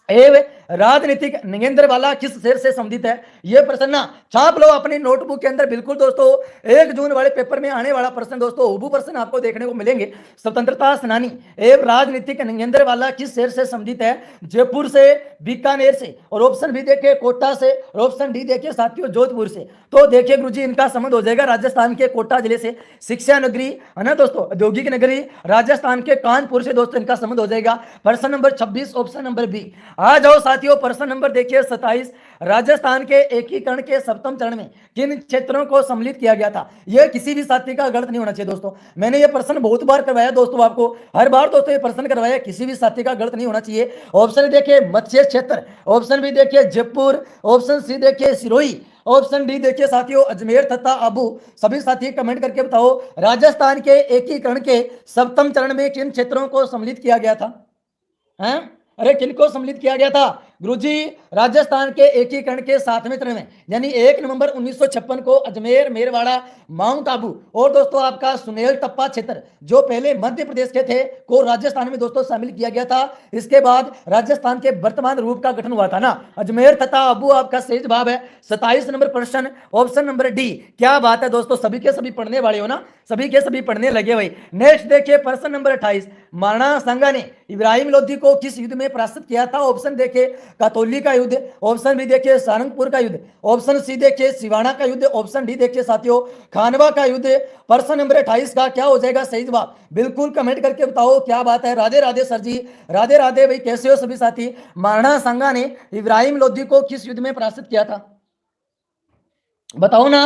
एवं राजनीतिक नगेंद्र वाला किस शहर से संबंधित है? यह प्रश्न ना छाप लो अपनी नोटबुक के अंदर। बिल्कुल दोस्तों 1 जून वाले पेपर में आने वाला प्रश्न दोस्तों, हुबू प्रश्न आपको देखने को मिलेंगे। स्वतंत्रता सेनानी एवं राजनीतिक नगेंद्र वाला किस शहर से संबंधित है? जयपुर से, बीकानेर से, और ऑप्शन बी देखिए कोटा से, और ऑप्शन डी देखिए साथियों जोधपुर से। तो देखिए गुरुजी इनका संबंध हो जाएगा राजस्थान के कोटा जिले से। शिक्षा नगरी है ना दोस्तों, औद्योगिक नगरी राजस्थान के कानपुर से दोस्तों इनका संबंध हो जाएगा। प्रश्न नंबर 26 ऑप्शन नंबर बी। आ जाओ साथियों प्रश्न नंबर देखिए 27। राजस्थान के एकीकरण के सप्तम चरण में किन क्षेत्रों को सम्मिलित किया गया था? यह किसी भी साथी का गलत नहीं होना चाहिए दोस्तों। मैंने ये प्रश्न बहुत बार करवाया दोस्तों, आपको हर बार दोस्तों ये प्रश्न करवाया, किसी भी साथी का गलत नहीं होना चाहिए। ऑप्शन देखिए मत्स्य क्षेत्र, ऑप्शन बी देखिए जयपुर, ऑप्शन सी देखिए सिरोही, ऑप्शन डी देखिए साथियों अजमेर तथा आबू। सभी साथी कमेंट करके बताओ राजस्थान के एकीकरण के सप्तम चरण में किन क्षेत्रों को सम्मिलित किया गया था? हैं? अरे किनको सम्मिलित किया गया था गुरुजी? राजस्थान के एकीकरण के 7वें चरण में, यानी 1 नवंबर 1956 को अजमेर, मेरवाड़ा, माउंट आबू, और दोस्तों आपका सुनेल टप्पा क्षेत्र जो पहले मध्य प्रदेश के थे को राजस्थान में दोस्तों शामिल किया गया था। इसके बाद राजस्थान के वर्तमान रूप का गठन हुआ था ना, अजमेर तथा आबू आपका सही जवाब है। 27 नंबर प्रश्न ऑप्शन नंबर डी। क्या बात है दोस्तों, सभी के सभी पढ़ने वाले हो ना, सभी के सभी पढ़ने लगे भाई। नेक्स्ट देखिए प्रश्न नंबर 28। महाराणा सांगा ने इब्राहिम लोधी को किस युद्ध में पराजित किया था? ऑप्शन देखिए कातोली का युद्ध, ऑप्शन बी देखिए सारंगपुर का युद्ध, ऑप्शन सी देखिए सिवाना का युद्ध, ऑप्शन डी देखिए साथियों खानवा का युद्ध। प्रश्न नंबर 28 का क्या हो जाएगा सही जवाब? बिल्कुल कमेंट करके बताओ। क्या बात है, राधे राधे सर जी, राधे राधे भाई, कैसे हो सभी साथी? महाराणा सांगा ने इब्राहिम लोधी को किस युद्ध में पराजित किया था? बताओ ना।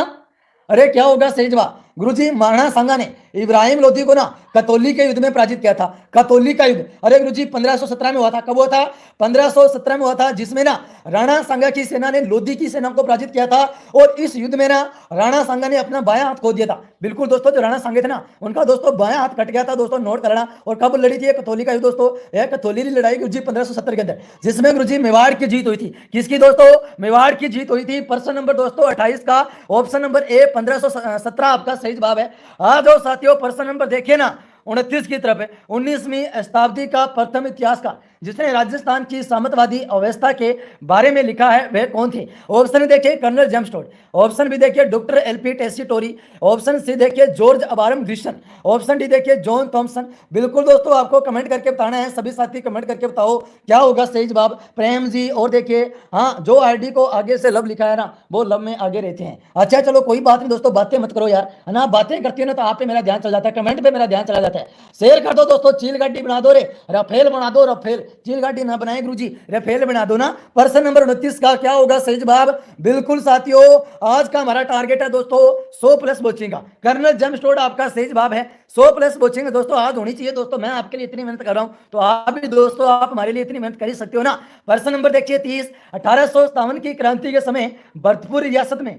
अरे क्या होगा सही जवाब? गुरुजी महाराणा सांगा ने इब्राहिम लोधी को ना कतौली के युद्ध में पराजित किया था। कतौली का युद्ध अरे गुरुजी 1517 में हुआ था। कब हुआ था? 1517 में हुआ था, जिसमें ना राणा सांगा की सेना ने लोधी की सेना को पराजित किया था। और इस युद्ध में ना राणा सांगा ने अपना बायां हाथ खो दिया था। बिल्कुल दोस्तों, जो राणा सांगे थे ना उनका दोस्तों बायां हाथ कट गया था दोस्तों, नोट करना। और कब लड़ी थी कतौली का युद्ध दोस्तों? यह कतौली की लड़ाई गुरुजी 1570 के अंदर, जिसमें गुरुजी मेवाड़ की जीत हुई थी। किसकी दोस्तों? मेवाड़ की जीत हुई थी। प्रश्न नंबर दोस्तों 28 का ऑप्शन नंबर ए 1517 आपका सही जवाब है। आ जाओ साथियों प्रश्न नंबर देखिए ना 29 की तरफ है। 19वीं शताब्दी का प्रथम इतिहासकार जिसने राजस्थान की सामंतवादी अवस्था के बारे में लिखा है वह कौन थे? ऑप्शन देखिए colonel James Tod, option B देखिए doctor LP Tessitori, option C देखिए George Abraham Grierson, option D देखिए जॉन थॉमसन। बिल्कुल दोस्तों आपको कमेंट करके बताना है, सभी साथी कमेंट करके बताओ क्या होगा सही जवाब। प्रेम जी और देखिए हाँ, जो आईडी को आगे से लव लिखा है ना वो लव में आगे रहते हैं। अच्छा चलो कोई बात नहीं दोस्तों, बातें मत करो यार, है ना, बातें करती हो ना तो आप पे मेरा ध्यान चला जाता है, कमेंट पे मेरा ध्यान चला जाता है। शेयर कर दो दोस्तों, चील गाड़ी बना दो रे, राफेल बना दो, राफेल, चील गाड़ी ना बनाए गुरुजी, राफेल बना दो ना। प्रश्न नंबर 29 का क्या होगा सही जवाब? बिल्कुल साथियों आज का हमारा टारगेट है दोस्तों 100 प्लस वॉचिंग का। कर्नल जेम्स टोड आपका सही जवाब है, 100 प्लस वॉचिंग दोस्तों आज होनी चाहिए दोस्तों। मैं आपके लिए इतनी मेहनत कर रहा हूं तो आप भी दोस्तों आप हमारे लिए इतनी मेहनत कर ही सकते हो ना। प्रश्न नंबर देखिए 30, 1857 की क्रांति के समय भरतपुर रियासत में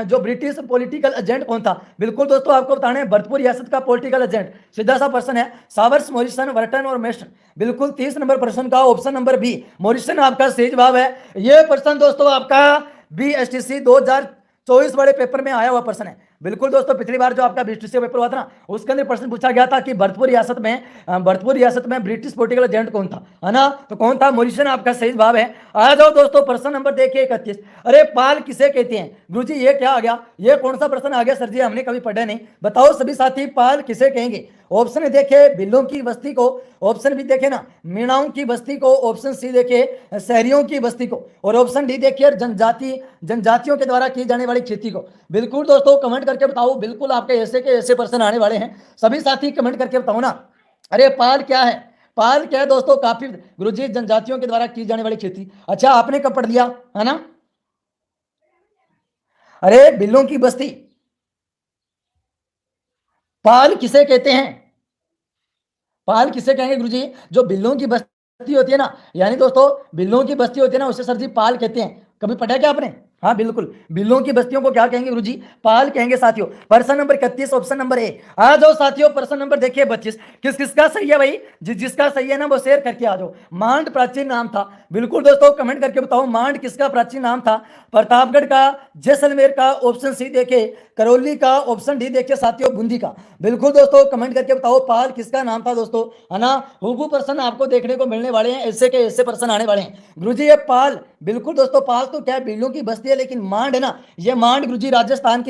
जो ब्रिटिश पॉलिटिकल एजेंट कौन था? बिल्कुल दोस्तों आपको बताना है भरतपुर रियासत का पॉलिटिकल एजेंट सीधा सा प्रश्न है, सावर्स, मॉरिसन, वर्टन और मेस्टन। बिल्कुल 30 नंबर प्रश्न का ऑप्शन नंबर बी मॉरिसन आपका सही जवाब है। यह प्रश्न दोस्तों आपका BSTC 2024 वाले पेपर में आया हुआ प्रश्न है। बिल्कुल दोस्तों पिछली बार जो आपका BSTC पेपर हुआ था ना उसके अंदर प्रश्न पूछा गया था कि भरतपुर रियासत में ब्रिटिश पॉलिटिकल एजेंट कौन था, है ना, तो कौन था? मॉरिसन आपका सही जवाब है। आ जाओ दोस्तों प्रश्न नंबर देखिए 31, अरे पाल किसे कहते हैं? गुरुजी ये क्या आ गया, ये कौन सा प्रश्न आ गया सर जी, हमने कभी पढ़ा नहीं, बताओ सभी साथी पाल किसे कहेंगे? ऑप्शन देखे बिल्लों की बस्ती को, ऑप्शन बी देखे ना मीणाओं की बस्ती को, ऑप्शन सी देखे शहरियों की बस्ती को, और ऑप्शन डी देखिए जनजातियों के द्वारा की जाने वाली खेती को। बिल्कुल दोस्तों कमेंट करके बताओ, बिल्कुल आपके ऐसे के ऐसे प्रश्न आने वाले हैं, सभी साथी कमेंट करके बताओ ना। अरे पाल क्या है? पाल क्या है दोस्तों? काफी गुरुजी जनजातियों के द्वारा की जाने वाली खेती। अच्छा आपने कब पढ़ लिया, है ना? अरे बिल्लों की बस्ती पाल किसे कहते हैं? पाल किसे कहेंगे गुरुजी? जो बिल्लों की बस्ती होती है ना, यानी दोस्तों बिल्लों की बस्ती होती है ना उसे सर जी पाल कहते हैं। कभी पढ़ा क्या आपने? हाँ बिल्कुल, बिल्लों की बस्तियों को क्या कहेंगे गुरुजी? पाल कहेंगे साथियों। प्रश्न नंबर 31 ऑप्शन नंबर ए। आ जाओ साथियों प्रश्न नंबर देखिए 25, किस किसका सही है भाई? जिसका सही है ना वो शेयर करके आ जाओ। मांड प्राचीन नाम था, बिल्कुल दोस्तों कमेंट करके बताओ मांड किसका प्राचीन नाम था? प्रतापगढ़ का, जैसलमेर का, ऑप्शन सी देखे करौली का, ऑप्शन डी देखिए साथियों बूंदी का। बिल्कुल दोस्तों कमेंट करके बताओ पाल किसका नाम था दोस्तों, है ना। हुबहू प्रश्न आपको देखने को मिलने वाले हैं, ऐसे के ऐसे प्रश्न आने वाले हैं गुरुजी। ये पाल, बिल्कुल दोस्तों पाल तो क्या बिल्लों की बस्ती है, लेकिन मांड है ना, ये मांड गुरुजी राजस्थान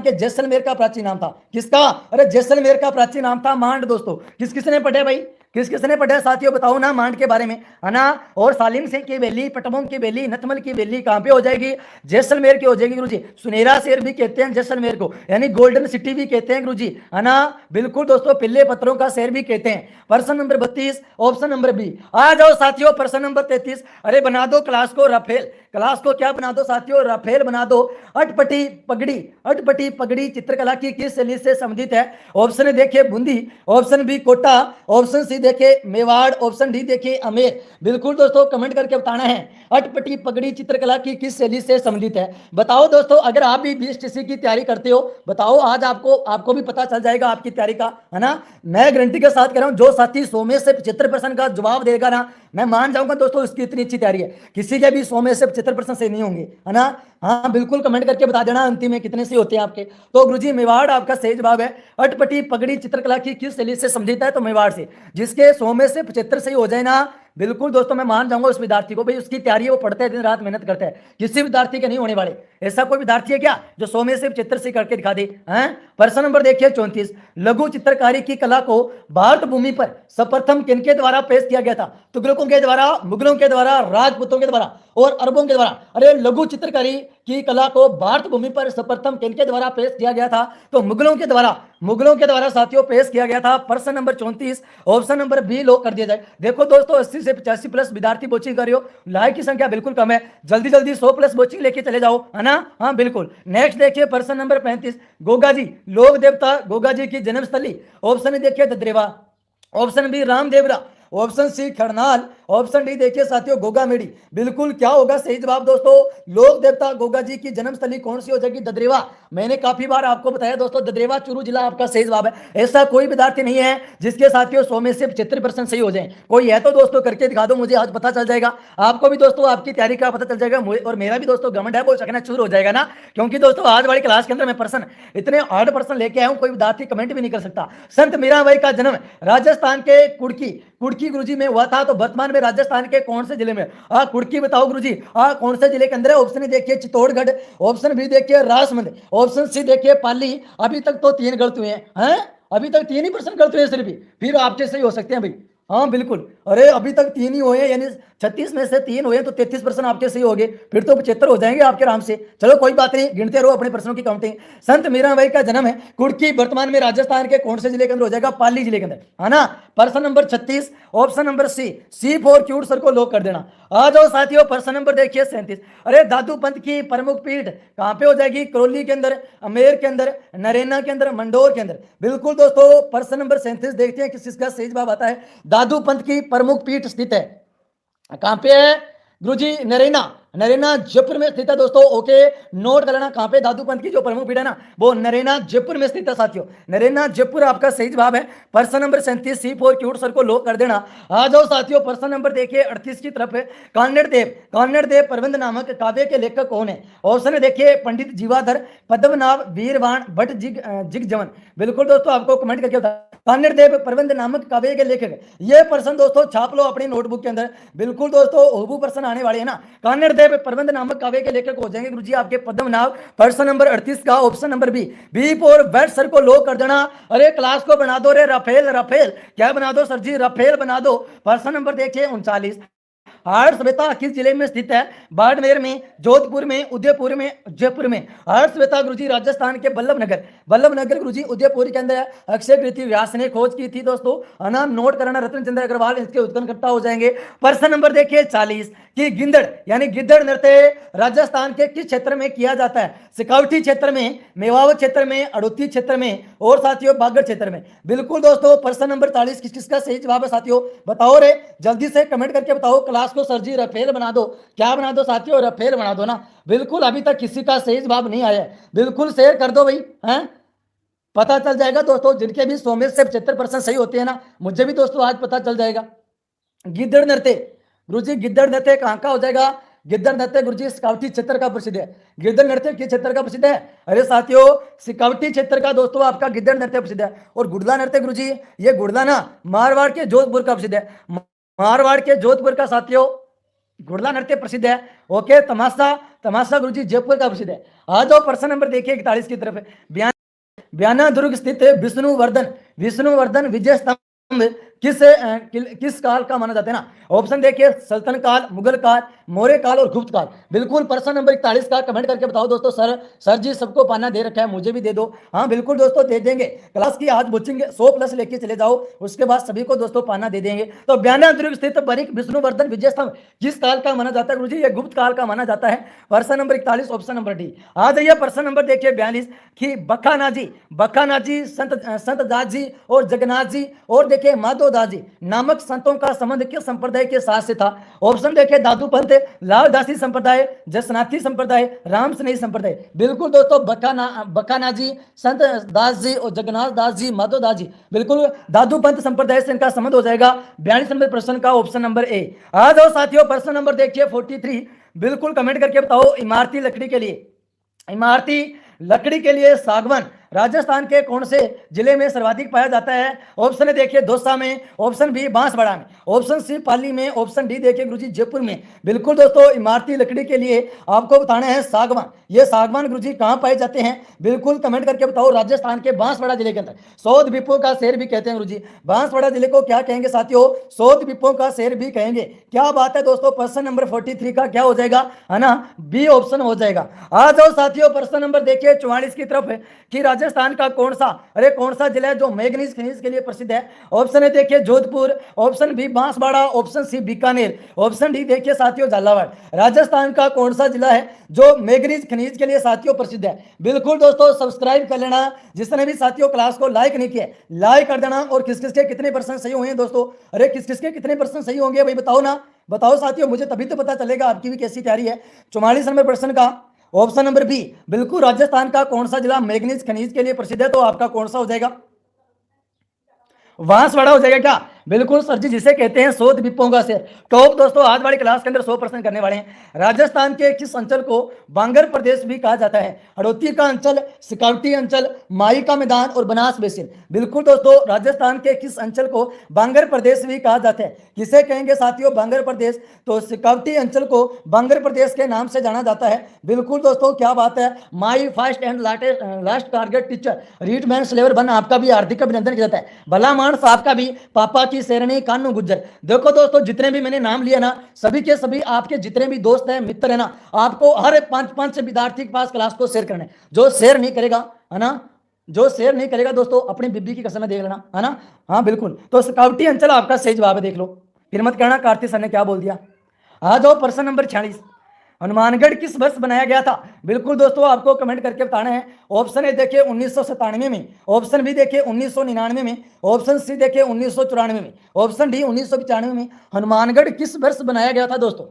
के जैसलमेर का प्राचीन नाम था। किसका? अरे जैसलमेर का प्राचीन नाम था मांड दोस्तों। किस किसने पढ़े भाई, किस किसने पढ़ा साथियों बताओ ना मांड के बारे में, है ना। और सालिम सिंह की वैली, पटबों की वैली, नथमल की वैली कहां पे हो जाएगी? जैसलमेर की हो जाएगी गुरुजी। सुनहरा शहर भी कहते हैं जैसलमेर को, यानी गोल्डन सिटी भी कहते हैं गुरुजी, है ना। बिल्कुल दोस्तों पिल्ले पत्थरों का शहर भी कहते हैं। प्रश्न नंबर 32 ऑप्शन नंबर बी। आ जाओ साथियों प्रश्न नंबर 33, अरे बना दो क्लास को राफेल। क्लास को क्या बना दो साथियों? राफेल बना दो। अटपटी पगड़ी चित्रकला की किस शैली से संबंधित है? ऑप्शन देखिए Bundi, option B Kota, option C देखिए मेवाड़, ऑप्शन डी देखिए अमेर। बिल्कुल दोस्तों कमेंट करके बताना है अटपटी पगड़ी चित्रकला की किस शैली से संबंधित है। बताओ दोस्तों अगर आप भी BSTC की तैयारी करते हो बताओ, आज आपको भी पता चल जाएगा आपकी तैयारी का, है ना। मैं गारंटी के साथ कह रहा हूं जो साथी 100 में से 75% का जवाब देगा ना, मैं मान जाऊंगा दोस्तों इसकी इतनी अच्छी तैयारी है। किसी के भी 100 में से 75% से नहीं होंगे, है ना। हाँ बिल्कुल कमेंट करके बता देना अंतिम में कितने से होते हैं आपके। तो गुरुजी मेवाड़ आपका सही जवाब है। अटपटी पगड़ी चित्रकला की किस शैली से संबंधित है? तो मेवाड़ से। जिसके 100 में से 75 सही हो जाए ना, बिल्कुल दोस्तों मैं मान जाऊंगा उस विद्यार्थी को, भाई उसकी तैयारी है, वो पढ़ते हैं दिन रात मेहनत करते हैं। किसी विद्यार्थी के नहीं होने वाले। ऐसा कोई विद्यार्थी है क्या जो 100 में से 75 से करके दिखा दे? प्रश्न नंबर देखिए 34, लघु चित्रकारी की कला को भारत भूमि पर सर्वप्रथम किनके द्वारा पेश किया गया था? तुगलकों के द्वारा, मुगलों के द्वारा, राजपूतों के द्वारा और अरबों के द्वारा। अरे लघु चित्रकारी की कला को भारत भूमि पर सर्वप्रथम किनके द्वारा पेश किया गया था? तो मुगलों के द्वारा साथियों पेश किया गया था। प्रश्न number 34 option number B lock कर दिया जाए। देखो दोस्तों 80 से 85 प्लस विद्यार्थी कोचिंग कर रहे हो, लाइक की संख्या बिल्कुल कम है, जल्दी 100 प्लस कोचिंग लेके चले जाओ, है ना। हाँ बिल्कुल। नेक्स्ट देखिए प्रश्न नंबर 35, गोगा जी लोक देवता गोगा जी की जन्मस्थली। ऑप्शन देखिए Dadreva, option B Ramdevra, option C Kharnal, option D देखिए साथियों गोगा मेडी। बिल्कुल क्या होगा सही जवाब दोस्तों, लोक देवता गोगा जी की जन्मस्थली कौन सी हो जाएगी, ददरेवा। मैंने काफी बार आपको बताया दोस्तों, ददरेवा चूरू जिला आपका सही जवाब है। ऐसा कोई विद्यार्थी नहीं है जिसके साथियों 100 में से 75% सही हो जाए। कोई है तो दोस्तों करके दिखा दो, मुझे आज पता चल जाएगा, आपको भी दोस्तों आपकी तैयारी का पता चल जाएगा, और मेरा भी दोस्तों घमंड है, बोल सकना शुरू हो जाएगा ना। क्योंकि दोस्तों आज वाली क्लास के अंदर मैं पर्सन इतने हार्ड पर्सन लेके आया हूं, कोई विद्यार्थी कमेंट भी नहीं कर सकता। संत मीराबाई का जन्म राजस्थान के कुड़की गुरुजी में हुआ था, तो वर्तमान में राजस्थान के कौन से जिले में, कुड़की बताओ गुरुजी, कौन से जिले के अंदर है। ऑप्शन देखिए चित्तौड़गढ़, ऑप्शन बी देखिए राजसमंद, ऑप्शन सी देखिए पाली। अभी तक तो 3 गलत हुए हैं, अभी तक 3 ही % गलत हुए सिर्फ, फिर आपके सही हो सकते हैं भाई। हाँ बिल्कुल, अरे अभी तक 3 ही हुए, यानी 36 में से 3 हुए तो 33% आपके सही हो गए, फिर तो 75 हो जाएंगे आपके आराम से। चलो कोई बात नहीं, गिनते रहो अपने प्रश्नों की काउंटिंग। संत मीराबाई का जन्म है कुड़की, वर्तमान में राजस्थान के कौन से जिले के अंदर हो जाएगा, पाली जिले के अंदर, है ना। प्रश्न number 36, option number C for cute sir को लॉक कर देना। आ जाओ साथियों, प्रश्न नंबर देखिए 37। अरे दादू पंथ की प्रमुख पीठ कहां पे हो जाएगी, करौली के अंदर, अमेर के अंदर, नरेना के अंदर, मंडोर के अंदर। बिल्कुल दोस्तों प्रश्न नंबर 37 देखते हैं किसका सही जवाब आता है। दादू पंथ की प्रमुख पीठ स्थित है कहां पे है गुरुजी, नरेना जयपुर में स्थित है दोस्तों। ओके, नोट कर लेना, कहां पे दादू पंथ की जो प्रमुख पीठ है ना, वो नरेना जयपुर में स्थित है साथियों। नरेना जयपुर आपका सही जवाब है। प्रश्न number 37 C for cute sir को लॉक कर देना। आ जाओ साथियों, प्रश्न नंबर देखिए 38 की तरफ है। कान्नेड़ देव प्रबंध नामक काव्य के लेखक कौन है। ऑप्शन देखिए पंडित जीवाधर, पद्मनाभ, वीरवाण, भट्ट, जिगजवन। बिल्कुल दोस्तों आपको कमेंट करके बता, कान्नेड़ देव प्रबंध नामक काव्य के लेखक, ये प्रश्न दोस्तों छाप लो अपनी नोटबुक के अंदर। बिल्कुल दोस्तों ओबू प्रश्न आने वाले हैं ना। कान्नेड़ देव प्रबंध नामक काव्य के लेखक हो जाएंगे गुरुजी आपके पद्मनाभ। प्रश्न नंबर 38 का option number B for bat sir को लॉक कर देना। अरे क्लास को बना दो रे राफेल, क्या बना दो सर जी, राफेल बना दो। प्रश्न नंबर देखिए 39, हर्ष सभ्यता किस जिले में स्थित है, बाड़मेर में, जोधपुर में, उदयपुर में, जयपुर में। हर्ष सभ्यता गुरुजी राजस्थान के बल्लभनगर गुरुजी उदयपुर के अंदर है। अक्षय कृति व्यास ने खोज की थी दोस्तों, अनाम नोट करना, रतन चंद्र अग्रवाल इसके उत्खननकर्ता हो जाएंगे। प्रश्न नंबर देखिए 40 कि गिद्दड़ यानी गिद्दड़ नृत्य राजस्थान के किस क्षेत्र में किया जाता है, सिकावटी क्षेत्र में, मेवाड़ क्षेत्र में, अड़ोती क्षेत्र में, और साथियों बागड़ क्षेत्र में। बिल्कुल दोस्तों प्रश्न नंबर 40 किसका सही जवाब है साथियों, बताओ रे, जल्दी से कमेंट करके बताओ। क्लास को सर जी रफेल बना दो, क्या बना दो साथियों, रफेल बना दो ना। बिल्कुल अभी तक किसी का सही जवाब नहीं आया है, बिल्कुल शेयर कर दो भाई, हैं पता चल जाएगा दोस्तों। जिनके भी 100 में से 75% सही होते हैं ना, मुझे भी दोस्तों आज पता चल जाएगा। गिद्दड़ नृत्य गुरुजी, गिद्दड़ नृत्य कहां का हो जाएगा, गिद्दड़ नृत्य गुरुजी सिकावटी क्षेत्र का प्रसिद्ध है। गिद्दड़ नृत्य किस क्षेत्र का प्रसिद्ध है, अरे साथियों सिकावटी क्षेत्र का दोस्तों आपका गिद्दड़ नृत्य प्रसिद्ध है। और गुड़ला नृत्य गुरुजी, ये गुड़ला ना मारवाड़ के जोधपुर का प्रसिद्ध है, मारवाड़ के जोधपुर का साथियों गुड़ला नृत्य प्रसिद्ध है। ओके, तमाशा गुरुजी जयपुर का प्रसिद्ध है। आ जाओ प्रश्न नंबर देखिए 41 की तरफ है। ब्याना दुर्ग स्थित विष्णुवर्धन विजय स्तंभ किस काल का माना जाता है ना। ऑप्शन देखिए सल्तन काल, मुगल काल, मौर्य काल और गुप्त काल। बिल्कुल प्रश्न नंबर 41 का कमेंट करके बताओ दोस्तों। सर जी सबको पाना दे रखा है, मुझे भी दे दो। हाँ बिल्कुल दोस्तों दे देंगे, क्लास की आज बुचिंग 100+ लेके चले जाओ, उसके बाद सभी को दोस्तों पाना दे देंगे। तो ब्याना दुर्ग स्थित बरिक विष्णुवर्धन विजय स्तंभ किस काल का माना जाता है गुरुजी, ये गुप्त काल का माना जाता है। प्रश्न नंबर 41 ऑप्शन नंबर डी। आ जाइए प्रश्न नंबर देखिए 42 कि बखाना जी संत दास जी और जगन्नाथ जी और देखिए माधोदास जी नामक संतों का संबंध किस संप्रदाय के साथ से था। ऑप्शन देखिए दादू पंथ, लालदासी संप्रदाय, जसनाथी संप्रदाय, राम स्नेही संप्रदाय। बिल्कुल दोस्तों बखाना जी, संत दास जी और जगन्नाथ दास जी, माधोदास जी, बिल्कुल दादू पंथ संप्रदाय से इनका संबंध हो जाएगा। 42 नंबर प्रश्न का ऑप्शन नंबर ए। आ जाओ साथियों प्रश्न नंबर देखिए 43। बिल्कुल कमेंट करके बताओ इमारती लकड़ी के लिए सागवान राजस्थान के कौन से जिले में सर्वाधिक पाया जाता है। ऑप्शन देखिए दौसा में, ऑप्शन बी बांसवाड़ा में, ऑप्शन सी पाली में, ऑप्शन डी देखिए गुरुजी जयपुर में। बिल्कुल दोस्तों इमारती लकड़ी के लिए आपको बताना है सागवान। ये सागवान गुरुजी कहां पाए जाते हैं, बिल्कुल कमेंट करके बताओ। राजस्थान के बांसवाड़ा जिले के अंदर, सौद द्वीपों का शहर भी कहते हैं गुरुजी। बांसवाड़ा जिले को क्या कहेंगे साथियों, सौद द्वीपों का शहर भी कहेंगे। क्या बात है दोस्तों, प्रश्न नंबर 43 का क्या हो जाएगा, है ना, बी ऑप्शन हो जाएगा। आ जाओ साथियों प्रश्न नंबर देखिए 44 की तरफ है कि राजस्थान का कौन सा, अरे कौन सा जिला है जो मैग्नीज खनिज के लिए प्रसिद्ध है? ऑप्शन ए देखिए Jodhpur, option B Banswara, option C Bikaner, option D देखिए साथियों झालावाड़। राजस्थान का कौन सा जिला है जो मैग्नीज खनिज के लिए साथियों प्रसिद्ध है? बिल्कुल दोस्तों सब्सक्राइब कर लेना। जिसने भी साथियों क्लास को लाइक नहीं किया लाइक कर देना। और किस किस के कितने परसेंट सही हुए हैं दोस्तों? अरे किस किस के कितने परसेंट सही होंगे भाई बताओ ना, बताओ साथियों, मुझे तभी तो पता चलेगा आपकी भी कैसी तैयारी है। 44 नंबर प्रश्न का ऑप्शन नंबर बी, बिल्कुल राजस्थान का कौन सा जिला मैग्नीज खनिज के लिए प्रसिद्ध है? तो आपका कौन सा हो जाएगा? बांसवाड़ा हो जाएगा क्या? बिल्कुल सर जी, जिसे कहते हैं शोध विपों का शहर। टॉप दोस्तों आज वाली क्लास के अंदर 100% करने वाले हैं। राजस्थान के किस अंचल को बांगर प्रदेश भी कहा जाता है? हड़ौती का अंचल, सिकावटी अंचल, माई का मैदान और बनास बेसिन। बिल्कुल दोस्तों राजस्थान के किस अंचल को बांगर प्रदेश भी कहा जाता है? किसे कहेंगे साथियों बांगर प्रदेश? तो सिकावटी अंचल को बांगर प्रदेश के नाम से जाना जाता है। बिल्कुल दोस्तों क्या बात है। My first and last target teacher रीडमैन स्लेवर बन आपका भी हार्दिक अभिनंदन किया जाता है। भला मानस आपका भी पापा की शेरनी कानू गुज्जर। देखो दोस्तों जितने भी मैंने नाम लिया ना सभी के सभी आपके जितने भी दोस्त हैं मित्र है ना, आपको हर 5 विद्यार्थी के पास क्लास को शेयर करना है। जो शेयर नहीं करेगा है ना, जो शेयर नहीं करेगा दोस्तों अपनी बीबी की कसम देख लेना है ना। हाँ बिल्कुल, तो स्काउटी अंचल आपका सही जवाब है, देख लो फिर मत कहना कार्तिक सर ने क्या बोल दिया। आ जाओ प्रश्न नंबर 46, हनुमानगढ़ किस वर्ष बनाया गया था? बिल्कुल दोस्तों आपको कमेंट करके बताना है। ऑप्शन ए देखिए 1997 में, ऑप्शन बी देखिए 1999 में, ऑप्शन सी देखिए 1994 में, ऑप्शन डी 1995 में। हनुमानगढ़ किस वर्ष बनाया गया था दोस्तों?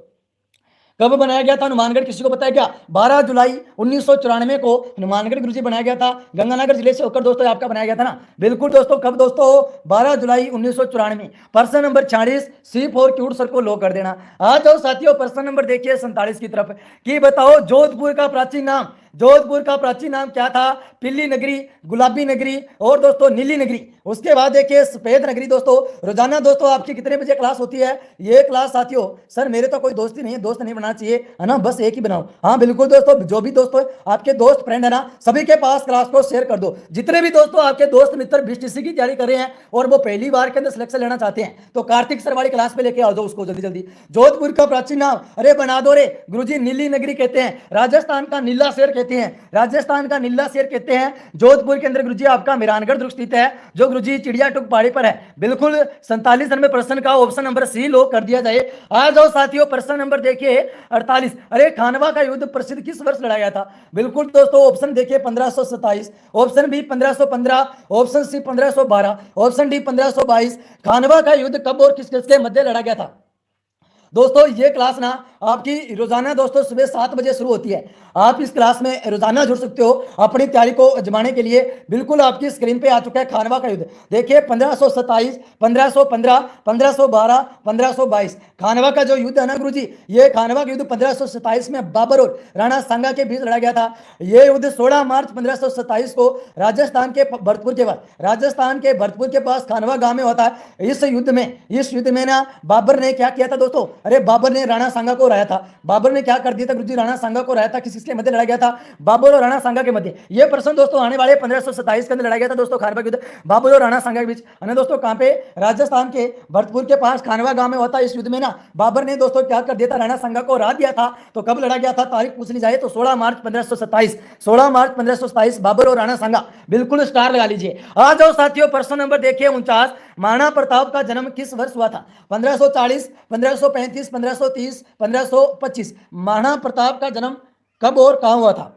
कब बनाया गया था हनुमानगढ़? किसी को पता है क्या? 12 जुलाई 1994 को हनुमानगढ़ गुरुजी बनाया गया था। गंगानगर जिले से होकर दोस्तों आपका बनाया गया था ना। बिल्कुल दोस्तों कब दोस्तों? 12 जुलाई 1994। प्रश्न नंबर 46 C4 क्यूट सर को लो कर देना। आ जाओ साथियों प्रश्न नंबर देखिए 47 की तरफ कि बताओ जोधपुर का प्राचीन नाम, जोधपुर का प्राचीन नाम क्या था? पीली नगरी, गुलाबी नगरी और दोस्तों नीली नगरी। उसके बाद देखिए सफेद नगरी। दोस्तों रोजाना दोस्तों आपकी कितने बजे क्लास होती है? ये क्लास साथियों, सर मेरे तो कोई दोस्त ही नहीं है, दोस्त नहीं बनाना चाहिए है ना, बस एक ही बनाओ। हाँ बिल्कुल दोस्तों, जो भी दोस्तों आपके दोस्त फ्रेंड है ना सभी के पास क्लास को शेयर कर दो। जितने भी दोस्तों आपके दोस्त मित्र BTC की तैयारी कर रहे हैं और वो पहली बार के अंदर सिलेक्शन लेना चाहते हैं तो कार्तिक सर वाली क्लास पे लेके आओ दो उसको जल्दी जल्दी। जोधपुर का प्राचीन नाम, अरे बना दो रे गुरुजी, नीली नगरी कहते हैं। राजस्थान का नीला शेर कहते हैं, राजस्थान का नीला शेर कहते हैं। जोधपुर के अंदर गुरुजी आपका मेहरानगढ़ दुर्ग स्थित है जो गुरुजी चिड़िया टुक पहाड़ी पर है। बिल्कुल 47 नंबर प्रश्न का ऑप्शन नंबर सी लो कर दिया जाए। आ जाओ साथियों प्रश्न नंबर देखिए 48, अरे खानवा का युद्ध प्रसिद्ध किस वर्ष लड़ा गया था? बिल्कुल दोस्तों ऑप्शन देखिए 1527, option B 1515, option C 1512, option D 1522। Khanwa का युद्ध कब और किस किसके मध्य लड़ा गया था? दोस्तों ये क्लास ना आपकी रोजाना दोस्तों सुबह 7 बजे शुरू होती है। आप इस क्लास में रोजाना जुड़ सकते हो अपनी तैयारी को आजमाने के लिए। बिल्कुल आपकी स्क्रीन पे आ चुका है खानवा का युद्ध, देखिए 1527, 1515, 1512, 1522। खानवा का जो युद्ध है ना गुरुजी, ये खानवा का युद्ध 1527 में बाबर और राणा सांगा के बीच लड़ा गया था। ये युद्ध 16 मार्च 1527 को राजस्थान के भरतपुर के पास, राजस्थान के भरतपुर के पास खानवा गांव में होता है। इस युद्ध में ना बाबर ने क्या किया था दोस्तों? अरे बाबर ने राणा सांगा को हराया था। बाबर ने क्या कर दिया था गुरुजी? राणा सांगा को हराया था। किसके मध्य लड़ा गया था? बाबर और राणा सांगा के मध्य। ये प्रश्न दोस्तों आने वाले 1527 के अंदर लड़ा गया था दोस्तों खानवा युद्ध बाबर और राणा सांगा के बीच है ना दोस्तों। कहां पे? राजस्थान के भरतपुर के पास खानवा गांव में होता है। इस युद्ध में ना बाबर ने दोस्तों क्या कर दिया था? राणा सांगा को हरा दिया था। तो कब लड़ा गया था? तारीख पूछ ली जाए तो 16 मार्च 1527, 16 मार्च 1527 बाबर और राणा सांगा। बिल्कुल स्टार लगा लीजिए। आ जाओ साथियों प्रश्न नंबर देखिए 49, महाराणा प्रताप का जन्म किस वर्ष हुआ था? 1540, 1535, 1530, 1525। महाराणा प्रताप का जन्म कब और कहां हुआ था?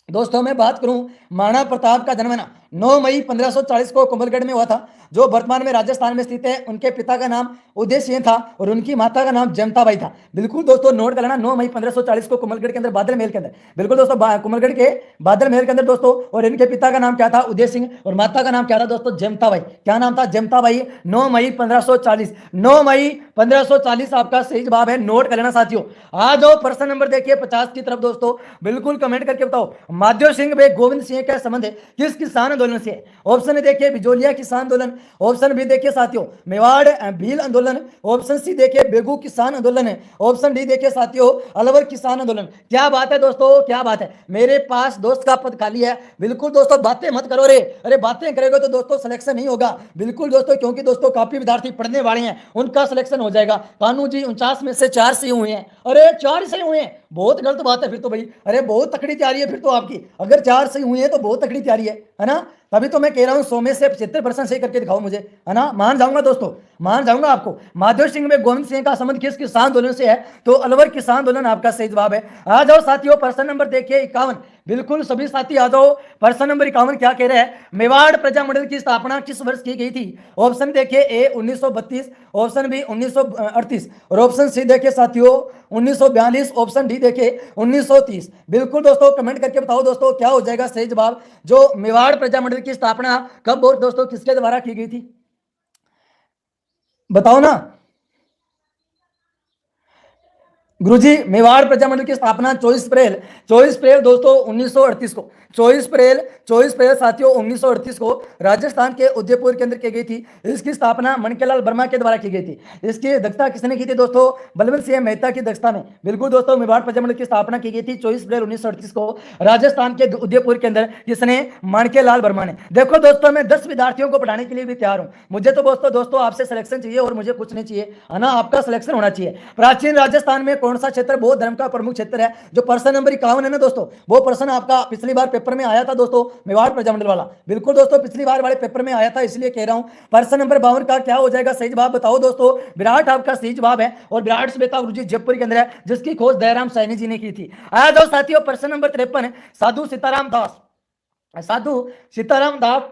दोस्तों मैं बात करूं महाराणा प्रताप का जन्म है ना 9 मई 1540 को कुंभलगढ़ में हुआ था जो वर्तमान में राजस्थान में स्थित है। उनके पिता का नाम उदय सिंह था और उनकी माता का नाम जमताबाई था। बिल्कुल दोस्तों नोट कर लेना 9 मई 1540 को कुंभलगढ़ के अंदर बादल महल के अंदर, बिल्कुल दोस्तों कुंभलगढ़ के बादल महल के अंदर दोस्तों। और इनके पिता का नाम क्या था? उदय सिंह, और माता का नाम क्या था दोस्तों? जमताबाई। क्या नाम था? जमताबाई। 9 मई 1540, 9 मई 1540 आपका सही जवाब है, नोट कर लेना साथियों। आ जाओ प्रश्न नंबर देखिए 50 की तरफ दोस्तों, बिल्कुल कमेंट करके बताओ माधव सिंह व गोविंद सिंह का संबंध है किस किसान आंदोलन से? ऑप्शन देखिए बिजोलिया किसान आंदोलन, ऑप्शन बी देखिए साथियों मेवाड़ भील आंदोलन, ऑप्शन सी देखिए बेगू किसान आंदोलन है, ऑप्शन डी देखिए साथियों अलवर किसान आंदोलन। क्या बात है दोस्तों, क्या बात है। मेरे पास दोस्त का पद खाली है। बिल्कुल दोस्तों बातें मत करो रे, अरे बातें करेगा तो दोस्तों सिलेक्शन नहीं होगा। बिल्कुल दोस्तों, क्योंकि दोस्तों काफी विद्यार्थी पढ़ने वाले हैं, उनका सिलेक्शन हो जाएगा। कानू जी 49 में से 4 सही हुए हैं। अरे 4 सही हुए हैं, बहुत गलत बात है फिर तो भाई। अरे बहुत तकड़ी तैयारी है फिर तो आप आपकी। अगर 4 सही हुई है तो बहुत तगड़ी तैयारी है ना। तभी तो मैं कह रहा हूँ 100 में से 75% सही करके दिखाओ मुझे, है ना। मान जाऊंगा दोस्तों, मान जाऊंगा आपको। माधव सिंह में गोविंद सिंह का संबंध किस किसान आंदोलन से है, तो अलवर किसान आंदोलन आपका सही जवाब है। आ जाओ साथियों, प्रश्न नंबर देखिए 51। बिल्कुल सभी साथी आ जाओ। प्रश्न नंबर 51 क्या कह रहे हैं, मेवाड़ प्रजामंडल की स्थापना किस वर्ष की गई थी। ऑप्शन देखिए ए 1932, ऑप्शन बी 1938 और ऑप्शन सी देखिए साथियों 1942, ऑप्शन डी देखिए 1930। बिल्कुल दोस्तों कमेंट करके बताओ दोस्तों क्या हो जाएगा सही जवाब। जो मेवाड़ प्रजामंडल की स्थापना कब और दोस्तों किसके द्वारा की गई थी, बताओ ना। गुरुजी मेवाड़ प्रजामंडल की स्थापना 24 अप्रैल दोस्तों 1938 को, 24 अप्रैल साथियों 1938 को राजस्थान के उदयपुर के अंदर की गई थी। इसकी स्थापना मणिलाल वर्मा के द्वारा की गई थी। इसकी अध्यक्षता किसने की थी दोस्तों, बलवंत सिंह मेहता की अध्यक्षता में। बिल्कुल दोस्तों मेवाड़ प्रजामंडल की स्थापना की गई थी 24 अप्रैल 1938 को राजस्थान के उदयपुर के अंदर, किसने, माणिक्यलाल वर्मा ने। देखो दोस्तों मैं 10 विद्यार्थियों को पढ़ाने के लिए भी तैयार हूं। मुझे तो दोस्तों आपसे सिलेक्शन चाहिए और मुझे कुछ नहीं चाहिए, है ना, आपका सिलेक्शन होना चाहिए। प्राचीन राजस्थान में कौन सा क्षेत्र बौद्ध धर्म का प्रमुख क्षेत्र है। जो प्रश्न नंबर 51 है ना दोस्तों, वो प्रश्न आपका पिछली बार पेपर में आया था दोस्तों, मेवाड़ प्रजामंडल वाला। बिल्कुल दोस्तों पिछली बार वाले पेपर में आया था, इसलिए कह रहा हूं। प्रश्न नंबर 52 का क्या हो जाएगा सही जवाब, बताओ दोस्तों। विराट आपका सही जवाब है और विराट स्वेता गुरुजी जयपुर के अंदर है, जिसकी खोज दयाराम सैनी जी ने की थी। आया जाओ साथियों प्रश्न नंबर 53। साधु सीताराम दास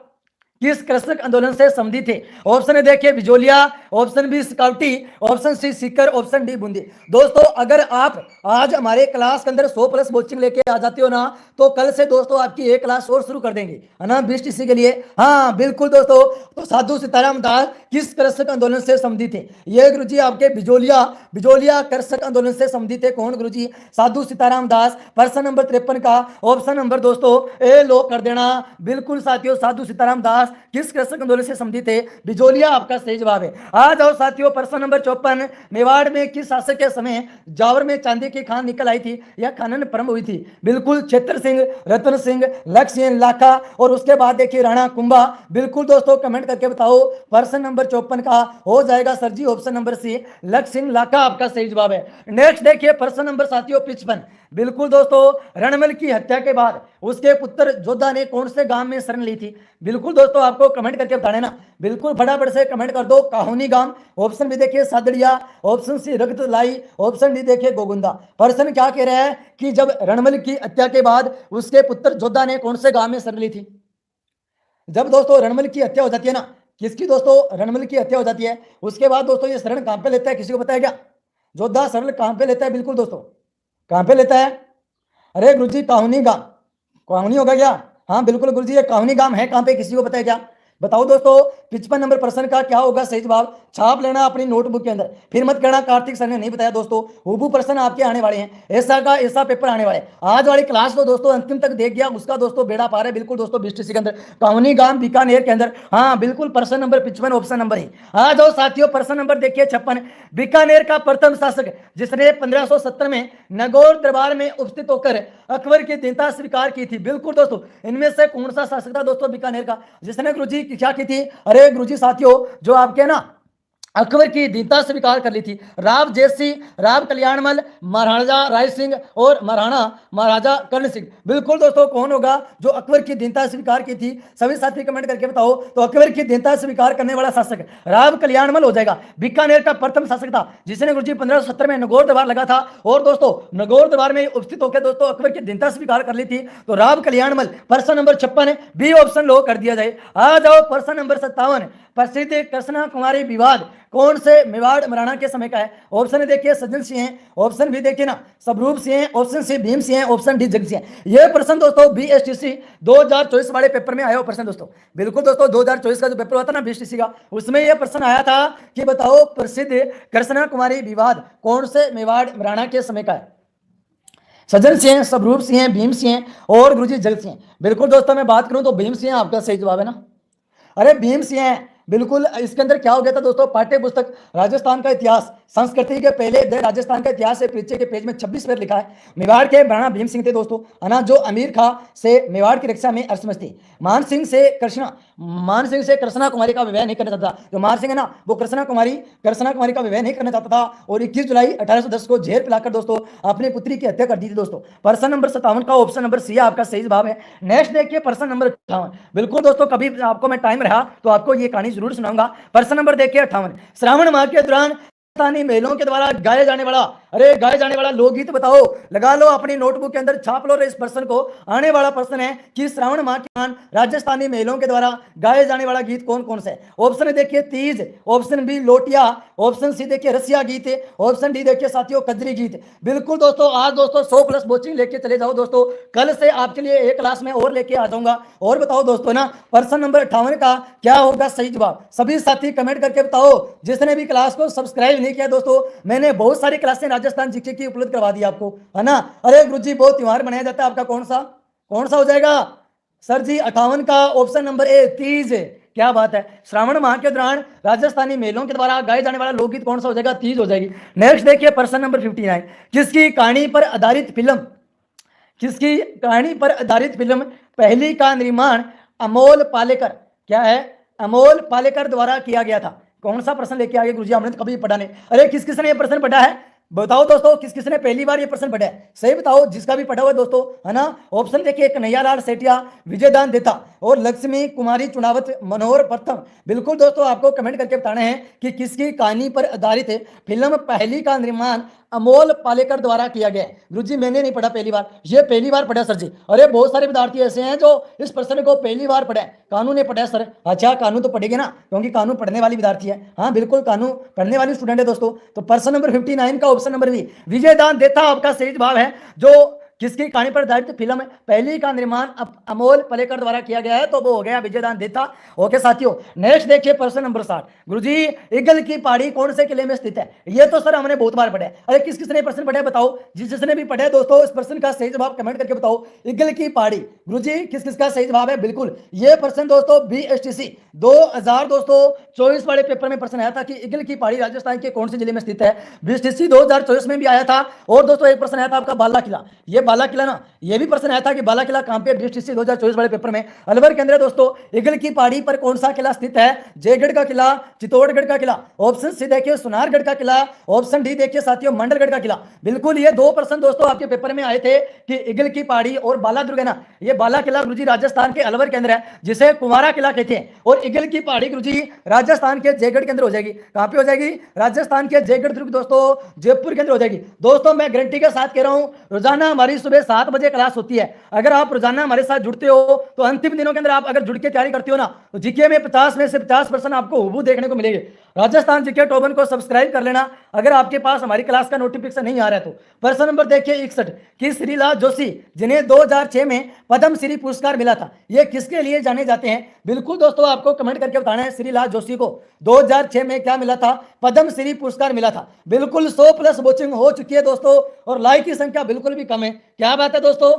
किस कृषक आंदोलन से संबंधित थे। ऑप्शन ए देखिए बिजोलिया, ऑप्शन बी स्काउटी, option C Sikar, option D Bundi. दोस्तों अगर आप आज हमारे क्लास के अंदर 100+ कोचिंग लेके आ जाते हो ना, तो कल से दोस्तों आपकी एक क्लास और शुरू कर देंगे, है ना, 20 टीसी के लिए। हाँ बिल्कुल दोस्तों, तो साधु सीताराम दास किस कृषक आंदोलन से संबंधित थे। ये गुरुजी आपके बिजोलिया कृषक आंदोलन से संबंधित थे। कौन गुरुजी, साधु सीताराम दास। प्रश्न नंबर 53 का ऑप्शन नंबर दोस्तों ए लॉक कर देना। बिल्कुल साथियों साधु सीताराम दास किस कृषक आंदोलन से संबंधित थे, बिजोलिया आपका सही जवाब है। आ जाओ साथियों प्रश्न नंबर 54। मेवाड़ में किस शासक के समय जावर में चांदी की खान निकल आई थी या खनन प्रारंभ हुई थी। बिल्कुल क्षेत्र सिंह, रतन सिंह, लक्ष्य सिंह लाखा और उसके बाद देखिए राणा कुंभा। बिल्कुल दोस्तों कमेंट करके बताओ। प्रश्न नंबर 54 का हो जाएगा सर जी ऑप्शन नंबर सी, लक्ष्य सिंह लाखा आपका सही जवाब है। नेक्स्ट देखिए प्रश्न नंबर साथियों 55। बिल्कुल दोस्तों रणमल की हत्या के बाद उसके पुत्र जोधा ने कौन से गांव में शरण ली थी। बिल्कुल दोस्तों आपको कमेंट करके बताना ना, बिल्कुल फटाफट से कमेंट कर दो। काहुनी गांव, ऑप्शन बी देखिए सादड़िया, ऑप्शन सी रगतलाई, ऑप्शन डी देखिए गोगुंदा। पर्सन क्या कह रहा है कि जब रणमल की हत्या के बाद उसके पुत्र जोधा ने कौन से गांव में शरण ली थी। जब दोस्तों रणमल की हत्या हो जाती है ना, किसकी दोस्तों, रणमल की हत्या हो जाती है, उसके बाद दोस्तों ये शरण कहां पे लेता है, किसी को पता है क्या। जोधा शरण कहां पे लेता है, बिल्कुल दोस्तों कहां पे लेता है। अरे गुरुजी काहुनी गांव, काहुनी होगा क्या। हाँ बिल्कुल गुरुजी ये काहुनी गांव है कहां पे, किसी को पता है क्या, बताओ दोस्तों। 55 नंबर प्रश्न का क्या होगा सही जवाब, छाप लेना अपनी नोटबुक के अंदर। फिर मत कहना कार्तिक सर ने नहीं बताया दोस्तों, हुबहू प्रश्न आपके आने वाले हैं, ऐसा पेपर आने वाले। आज वाली क्लास तो दोस्तों अंतिम तक देख गया उसका दोस्तों बेड़ा पार है। बिल्कुल दोस्तों 20 के अंदर काहुनी गांव बीकानेर के अंदर। हाँ बिल्कुल प्रश्न नंबर 55 ऑप्शन नंबर है। आ जाओ साथियों प्रश्न नंबर देखिए 56। बीकानेर का प्रथम शासक जिसने 1570 में नगौर दरबार में उपस्थित होकर अकबर की दीनता स्वीकार की थी। बिल्कुल दोस्तों इनमें से कौन सा शासक था दोस्तों बीकानेर का, जिसने गुरुजी क्या की थी। अरे गुरुजी साथियों जो आपके ना अकबर की दीनता स्वीकार कर ली थी। राव जैसी, राव कल्याणमल, महाराजा राय सिंह और महाराजा कर्ण सिंह। बिल्कुल दोस्तों कौन होगा जो अकबर की दीनता स्वीकार की थी, सभी साथी कमेंट करके बताओ। तो अकबर की दीनता स्वीकार करने वाला शासक राव कल्याणमल हो जाएगा। बीकानेर का प्रथम शासक था जिसने गुरुजी 1570 में नगौर दरबार लगा था और दोस्तों नगौर दरबार में उपस्थित होकर दोस्तों अकबर की दीनता स्वीकार कर ली थी, तो राव कल्याणमल। प्रश्न नंबर 56 बी ऑप्शन लो कर दिया जाए। आ जाओ प्रश्न नंबर 57। प्रसिद्ध कृष्णा कुमारी विवाद कौन से मेवाड़ मराणा के समय का है। ऑप्शन देखिए सज्जन सिंह है, ऑप्शन भी देखिए ना स्वरूप सिंह है, ऑप्शन सी भीम सिंह है, ऑप्शन डी जग सिंह है। ये प्रश्न दोस्तों BSTC 2024 वाले पेपर में आया हो प्रश्न दोस्तों। बिल्कुल दोस्तों 2024 का जो पेपर हुआ था ना BSTC का, उसमें यह प्रश्न आया था कि बताओ प्रसिद्ध कृष्णा कुमारी विवाद कौन से मेवाड़ मराणा के समय का है। सज्जन सिंह, स्वरूप सिंह, भीम सिंह और गुरुजी जग सिंह। बिल्कुल दोस्तों मैं बात करूं तो भीम सिंह आपका सही जवाब है ना। अरे भीम सिंह बिल्कुल। इसके अंदर क्या हो गया था दोस्तों, पाठ्य पुस्तक राजस्थान का इतिहास संस्कृति के पहले अध्याय राजस्थान के इतिहास से पीछे के पेज में 26 पर लिखा है। मेवाड़ के महाराणा भीम सिंह थे दोस्तों, है ना, जो अमीर खां से मेवाड़ की रक्षा में असमर्थ थे। मान सिंह से कृष्णा कुमारी का विवाह नहीं करना चाहता। जो मान सिंह है ना, वो कृष्णा कुमारी का विवाह नहीं करना चाहता था और 21 जुलाई 1810 को जहर पिलाकर दोस्तों अपनी पुत्री की हत्या कर दी थी दोस्तों। प्रश्न नंबर 57 का ऑप्शन नंबर सी आपका सही जवाब है। नेक्स्ट देखिए प्रश्न नंबर 58। बिल्कुल दोस्तों, कभी आपको मैं टाइम रहा तो आपको ये कहानी जरूर सुनाऊंगा। प्रश्न नंबर देखिए 58। श्रावण माह के दौरान राजस्थानी महिलाओं के द्वारा गाए जाने वाला लोकगीत बताओ। लगा लो अपनी नोटबुक के अंदर, छाप लो इस प्रश्न को। आने वाला प्रश्न है कि श्रावण माह के दौरान राजस्थानी महिलाओं के द्वारा गाए जाने वाला गीत कौन कौन सा है। ऑप्शन देखिए Teej, option B Lotiya, option C देखिए रसिया गीत, ऑप्शन डी देखिए साथियों कजरी गीत। बिल्कुल दोस्तों, आज दोस्तों 100+ वॉचिंग लेके चले जाओ दोस्तों। कल से आपके लिए एक क्लास में और लेके आ जाऊंगा। और बताओ दोस्तों ना, प्रश्न नंबर 58 का क्या होगा सही जवाब। सभी साथी कमेंट करके बताओ। जिसने भी क्लास को सब्सक्राइब नहीं किया दोस्तों, मैंने बहुत सारी क्लासें राजस्थान जीके की उपलब्ध करवा दी आपको, है ना। अरे गुरुजी, बहुत त्योहार मनाया जाता है, आपका कौन सा हो जाएगा सर जी। 58 का ऑप्शन नंबर ए तीज। क्या बात है। श्रावण माह के दौरान राजस्थानी महिलाओं के द्वारा गाए जाने वाला लोकगीत कौन सा हो जाएगा, तीज हो जाएगी। नेक्स्ट देखिए प्रश्न नंबर 59। किसकी कहानी पर आधारित फिल्म पहली का निर्माण अमोल पालेकर, क्या है, अमोल पालेकर द्वारा किया गया था। कौन सा प्रश्न लेके आगे गुरुजी, हमने तो कभी पढ़ा नहीं। अरे किस किसने ये प्रश्न पढ़ा है बताओ दोस्तों, किस किसने पहली बार ये प्रश्न पढ़ा है, सही बताओ। जिसका भी पढ़ा हुआ दोस्तों, है ना। ऑप्शन देखिए कन्हैयालाल सेठिया, विजयदान देता और लक्ष्मी कुमारी चुनावत, मनोहर प्रथम। बिल्कुल दोस्तों, आपको कमेंट करके बताना है कि किसकी कहानी पर आधारित है फिल्म पहली का निर्माण अमोल पालेकर द्वारा किया गया है। गुरुजी मैंने नहीं पढ़ा पहली बार, ये पहली बार पढ़ा सर जी। अरे बहुत सारे विद्यार्थी ऐसे हैं जो इस प्रश्न को पहली बार पढ़ा है। कानून ने पढ़ा है सर। अच्छा, कानून तो पढ़ेंगे ना, क्योंकि कानून पढ़ने वाली विद्यार्थी है। हाँ बिल्कुल, कानून पढ़ने वाली स्टूडेंट है दोस्तों। तो प्रश्न नंबर 59 का ऑप्शन नंबर बी विजयदान देता आपका सही जवाब है। जो किसकी कहानी पर आधारित फिल्म पहली का निर्माण अमोल पालेकर द्वारा किया गया है, तो वो हो गया विजयदान देता। ओके साथियों, नेक्स्ट देखिए प्रश्न नंबर 60। गुरुजी, ईगल की पहाड़ी कौन से किले में स्थित है। ये तो सर हमने बहुत बार पढ़ा है। अरे किस किसने प्रश्न पढ़ा है बताओ। जिसने भी पढ़ा है दोस्तों, इस प्रश्न का सही जवाब कमेंट करके बताओ। ईगल की पहाड़ी, गुरुजी किस किसका सही जवाब है। बिल्कुल, ये प्रश्न दोस्तों BSTC 2024 वाले पेपर में प्रश्न आया था कि ईगल की पहाड़ी राजस्थान के कौन से जिले में स्थित है। BSTC 2024 में भी आया था। और दोस्तों एक प्रश्न आया था आपका बाला किला, ये बाला किला ना, ये भी प्रश्न आया था कि बाला किला कहां पे, BSTC 2024 वाले पेपर में। अलवर के अंदर दोस्तों ईगल की पहाड़ी पर कौन सा किला स्थित है। जयगढ़ का किला, चित्तौड़गढ़ का किला, ऑप्शन सी देखिए सुनारगढ़ का किला, ऑप्शन डी देखिए साथियों मंडलगढ़ का किला। बिल्कुल, ये दो प्रश्न दोस्तों आपके पेपर में आए थे कि ईगल की पहाड़ी और बाला दुर्ग है ना, ये बाला किला गुरुजी राजस्थान के अलवर के अंदर है, जिसे कुमारा किला कहते हैं। और ईगल की पहाड़ी गुरुजी राजस्थान के जयगढ़ के अंदर हो जाएगी। कहां पे हो जाएगी, राजस्थान के जयगढ़ दुर्ग दोस्तों, जयपुर के अंदर हो जाएगी। दोस्तों मैं गारंटी के साथ कह रहा हूं, रोजाना हमारी सुबह 7 बजे क्लास होती है। अगर आप रोजाना हमारे साथ जुड़ते हो तो अंतिम दिनों के अंदर आप अगर जुड़ के तैयारी करते हो ना, तो जीके में 50 में से 50% आपको हुबहू देखने को मिलेगी। राजस्थान जीके टॉप को सब्सक्राइब कर लेना अगर आपके पास हमारी क्लास का नोटिफिकेशन नहीं आ रहा है तो। प्रश्न नंबर देखिए 61 कि श्रीलाल जोशी जिन्हें 2006 में पद्मश्री पुरस्कार मिला था, ये किसके लिए जाने जाते हैं। बिल्कुल दोस्तों, आपको कमेंट करके बताना है श्रीलाल जोशी को 2006 में क्या मिला था, पद्मश्री पुरस्कार मिला था। बिल्कुल 100+ वॉचिंग हो चुकी है दोस्तों, और लाइक की संख्या बिल्कुल भी कम है। क्या बात है दोस्तों,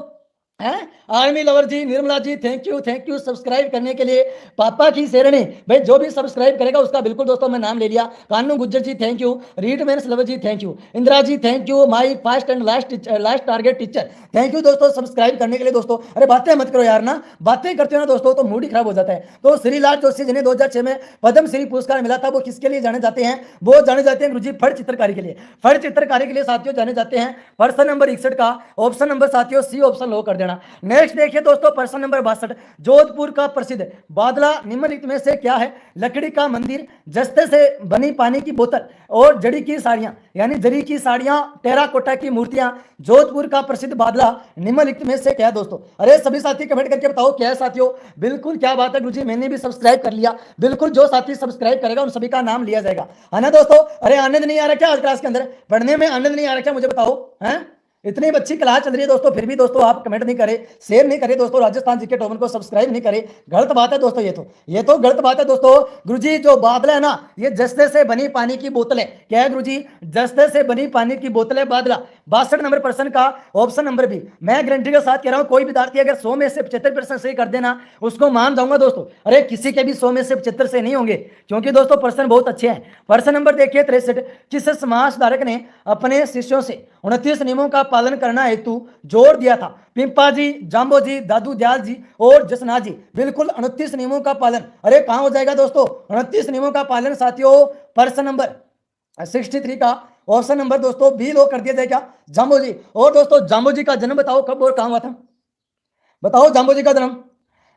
हैं army lover ji, Nirmala ji, thank you subscribe करने के लिए। पापा की शेरनी भाई, जो भी सब्सक्राइब करेगा उसका बिल्कुल दोस्तों मैं नाम ले लिया। कानू गुज्जर जी थैंक यू, रीड मेन्स लवर ji thank you, Indira ji thank you, my first and last target teacher thank you दोस्तों सब्सक्राइब करने के लिए। दोस्तों अरे बातें मत करो यार ना, बातें करते हो ना दोस्तों तो मूड ही खराब हो जाता है। तो श्रीलाल जोशी जिन्हें 2006 में पद्मश्री पुरस्कार मिला था, वो किसके लिए जाने जाते हैं, वो जाने जाते हैं गुरुजी फट चित्रकारी के लिए। फट चित्रकारी के लिए साथियों जाने जाते हैं। प्रश्न नंबर 61 का ऑप्शन नंबर साथियों सी ऑप्शन लो कर देना। नेक्स्ट देखिए दोस्तों प्रश्न नंबर 62 जोधपुर का प्रसिद्ध बादला निम्नलिखित में से क्या है। लकड़ी का मंदिर, जस्ते से बनी पानी की बोतल और जड़ी की साड़ियां, यानी जरी की साड़ियां, टेराकोटा की मूर्तियां। जोधपुर का प्रसिद्ध बादला निम्नलिखित में से क्या है दोस्तों। अरे सभी साथी कमेंट करके बताओ क्या है साथियों। बिल्कुल क्या बात है गुरुजी, मैंने भी सब्सक्राइब कर लिया। बिल्कुल जो साथी सब्सक्राइब करेगा उन सभी का नाम लिया जाएगा, है ना दोस्तों। अरे आनंद नहीं आ रहा क्या आज क्लास के अंदर, पढ़ने में आनंद नहीं आ रहा क्या, मुझे बताओ। हैं इतनी अच्छी क्लास चल रही है दोस्तों, फिर भी दोस्तों आप कमेंट नहीं करे, शेयर नहीं करे दोस्तों, राजस्थान जीके टॉप को सब्सक्राइब नहीं करे। गलत बात है दोस्तों, ये तो गलत बात है दोस्तों। गुरुजी जो बादला है ना, ये जस्ते से बनी पानी की बोतल है। क्या है गुरुजी, जस्ते से बनी पानी की बोतल है बादला। 62 नंबर प्रश्न का ऑप्शन नंबर बी। मैं गारंटी के साथ कह रहा हूं, कोई विद्यार्थी अगर 100 में से 75% सही कर देना, उसको मान जाऊंगा दोस्तों। अरे किसी के भी 100 में से 75 से नहीं होंगे, क्योंकि दोस्तों प्रश्न बहुत अच्छे हैं। प्रश्न नंबर देखिए 63, किस समाज धारक ने अपने शिष्यों से 29 नियमों का पालन करना हेतु जोर दिया था? पिंपा जी, जाम्बो जी, दादू दयाल जी और जसना जी। बिल्कुल 29 नियमों का पालन। अरे कहां हो जाएगा दोस्तों 29 नियमों का पालन साथियों? प्रश्न नंबर 63 का ऑप्शन नंबर दोस्तों बी लो कर दिया जाए क्या? जाम्बो जी। और दोस्तों जाम्बो जी का जन्म बताओ कब और कहां हुआ था? बताओ जाम्बो जी का जन्म।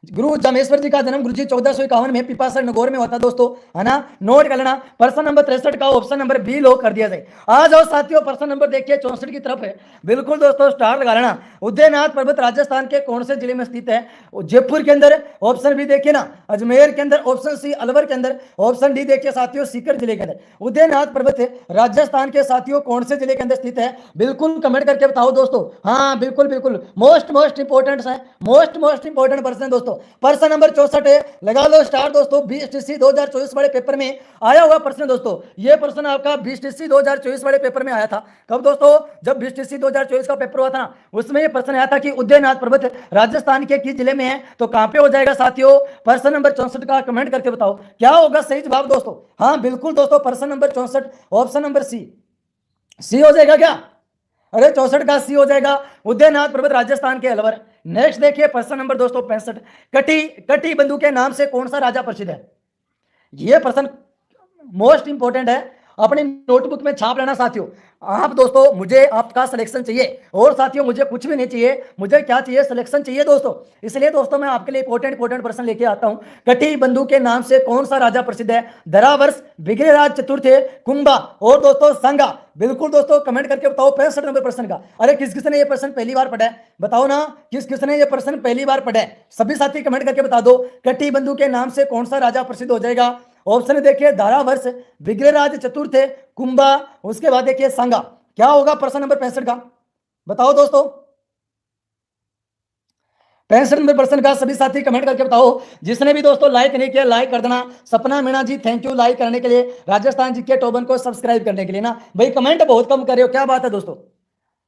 गुरु जामेश्वर जी का जन्म गुरु जी 1451 में पिपासर नगौर में होता दोस्तों, है ना? नोट कर लेना। प्रश्न नंबर 63 का ऑप्शन नंबर बी लो कर दिया जाए। आ जाओ साथियों, प्रश्न नंबर देखिए 64 की तरफ है। बिल्कुल दोस्तों स्टार लगा लेना। उदयनाथ पर्वत राजस्थान के कौन से जिले में स्थित है? जयपुर के अंदर, ऑप्शन बी देखिए ना अजमेर के अंदर, ऑप्शन सी अलवर के अंदर, ऑप्शन डी देखिए साथियों सीकर जिले के अंदर। उदयनाथ पर्वत राजस्थान के साथियों कौन से जिले के अंदर स्थित है? बिल्कुल कमेंट करके बताओ दोस्तों। हाँ बिल्कुल बिल्कुल, मोस्ट इंपोर्टेंट है, मोस्ट इंपोर्टेंट प्रश्न दोस्तों। प्रश्न नंबर 64 है, लगा लो स्टार दोस्तों। बीएसटीसी 2024 वाले पेपर में आया हुआ प्रश्न दोस्तों। ये प्रश्न आपका बीएसटीसी 2024 वाले पेपर में आया था। कब दोस्तों? जब बीएसटीसी 2024 का पेपर हुआ था ना, उसमें ये प्रश्न आया था कि उदयनाथ पर्वत राजस्थान के किस जिले में है, तो कहां पे हो जाएगा साथियों? प्रश्न नंबर 64 का कमेंट करके बताओ क्या होगा सही जवाब दोस्तों। हाँ बिल्कुल दोस्तों, प्रश्न नंबर 64 ऑप्शन नंबर सी हो जाएगा क्या? अरे 64 का सी हो जाएगा, उदयनाथ पर्वत राजस्थान के अलवर। नेक्स्ट देखिए प्रश्न नंबर दोस्तों 65, कटी बंधु के नाम से कौन सा राजा प्रसिद्ध है? यह प्रश्न मोस्ट इंपोर्टेंट है, अपनी नोटबुक में छाप लेना साथियों। आप दोस्तों मुझे आपका सिलेक्शन चाहिए, और साथियों मुझे कुछ भी नहीं चाहिए, मुझे क्या चाहिए? सिलेक्शन चाहिए दोस्तों। इसलिए दोस्तों मैं आपके लिए इंपोर्टेंट प्रश्न लेके आता हूं। कटी बंधु के नाम से कौन सा राजा प्रसिद्ध है? धरावर्ष, विग्रहराज चतुर्थ, कुंभा और दोस्तों संगा। बिल्कुल दोस्तों कमेंट करके बताओ 65 नंबर प्रश्न का। अरे किस किसने ये प्रश्न पहली बार पढ़ा है? बताओ ना, किस किसने ये प्रश्न पहली बार पढ़ा है? सभी साथी कमेंट करके बता दो, कटी बंधु के नाम से कौन सा राजा प्रसिद्ध हो जाएगा? ऑप्शन देखिए धारावर्ष, विग्रहराज चतुर्थ, कुंभा, उसके बाद देखिए संगा। क्या होगा प्रश्न नंबर 65 का? बताओ दोस्तों। 65 नंबर प्रश्न का सभी साथी कमेंट करके बताओ। जिसने भी दोस्तों लाइक नहीं किया लाइक कर देना। सपना मीणा जी थैंक यू लाइक करने के लिए, राजस्थान जी के टोबन को सब्सक्राइब करने के लिए ना। भाई कमेंट बहुत कम कर रहे हो, क्या बात है दोस्तों?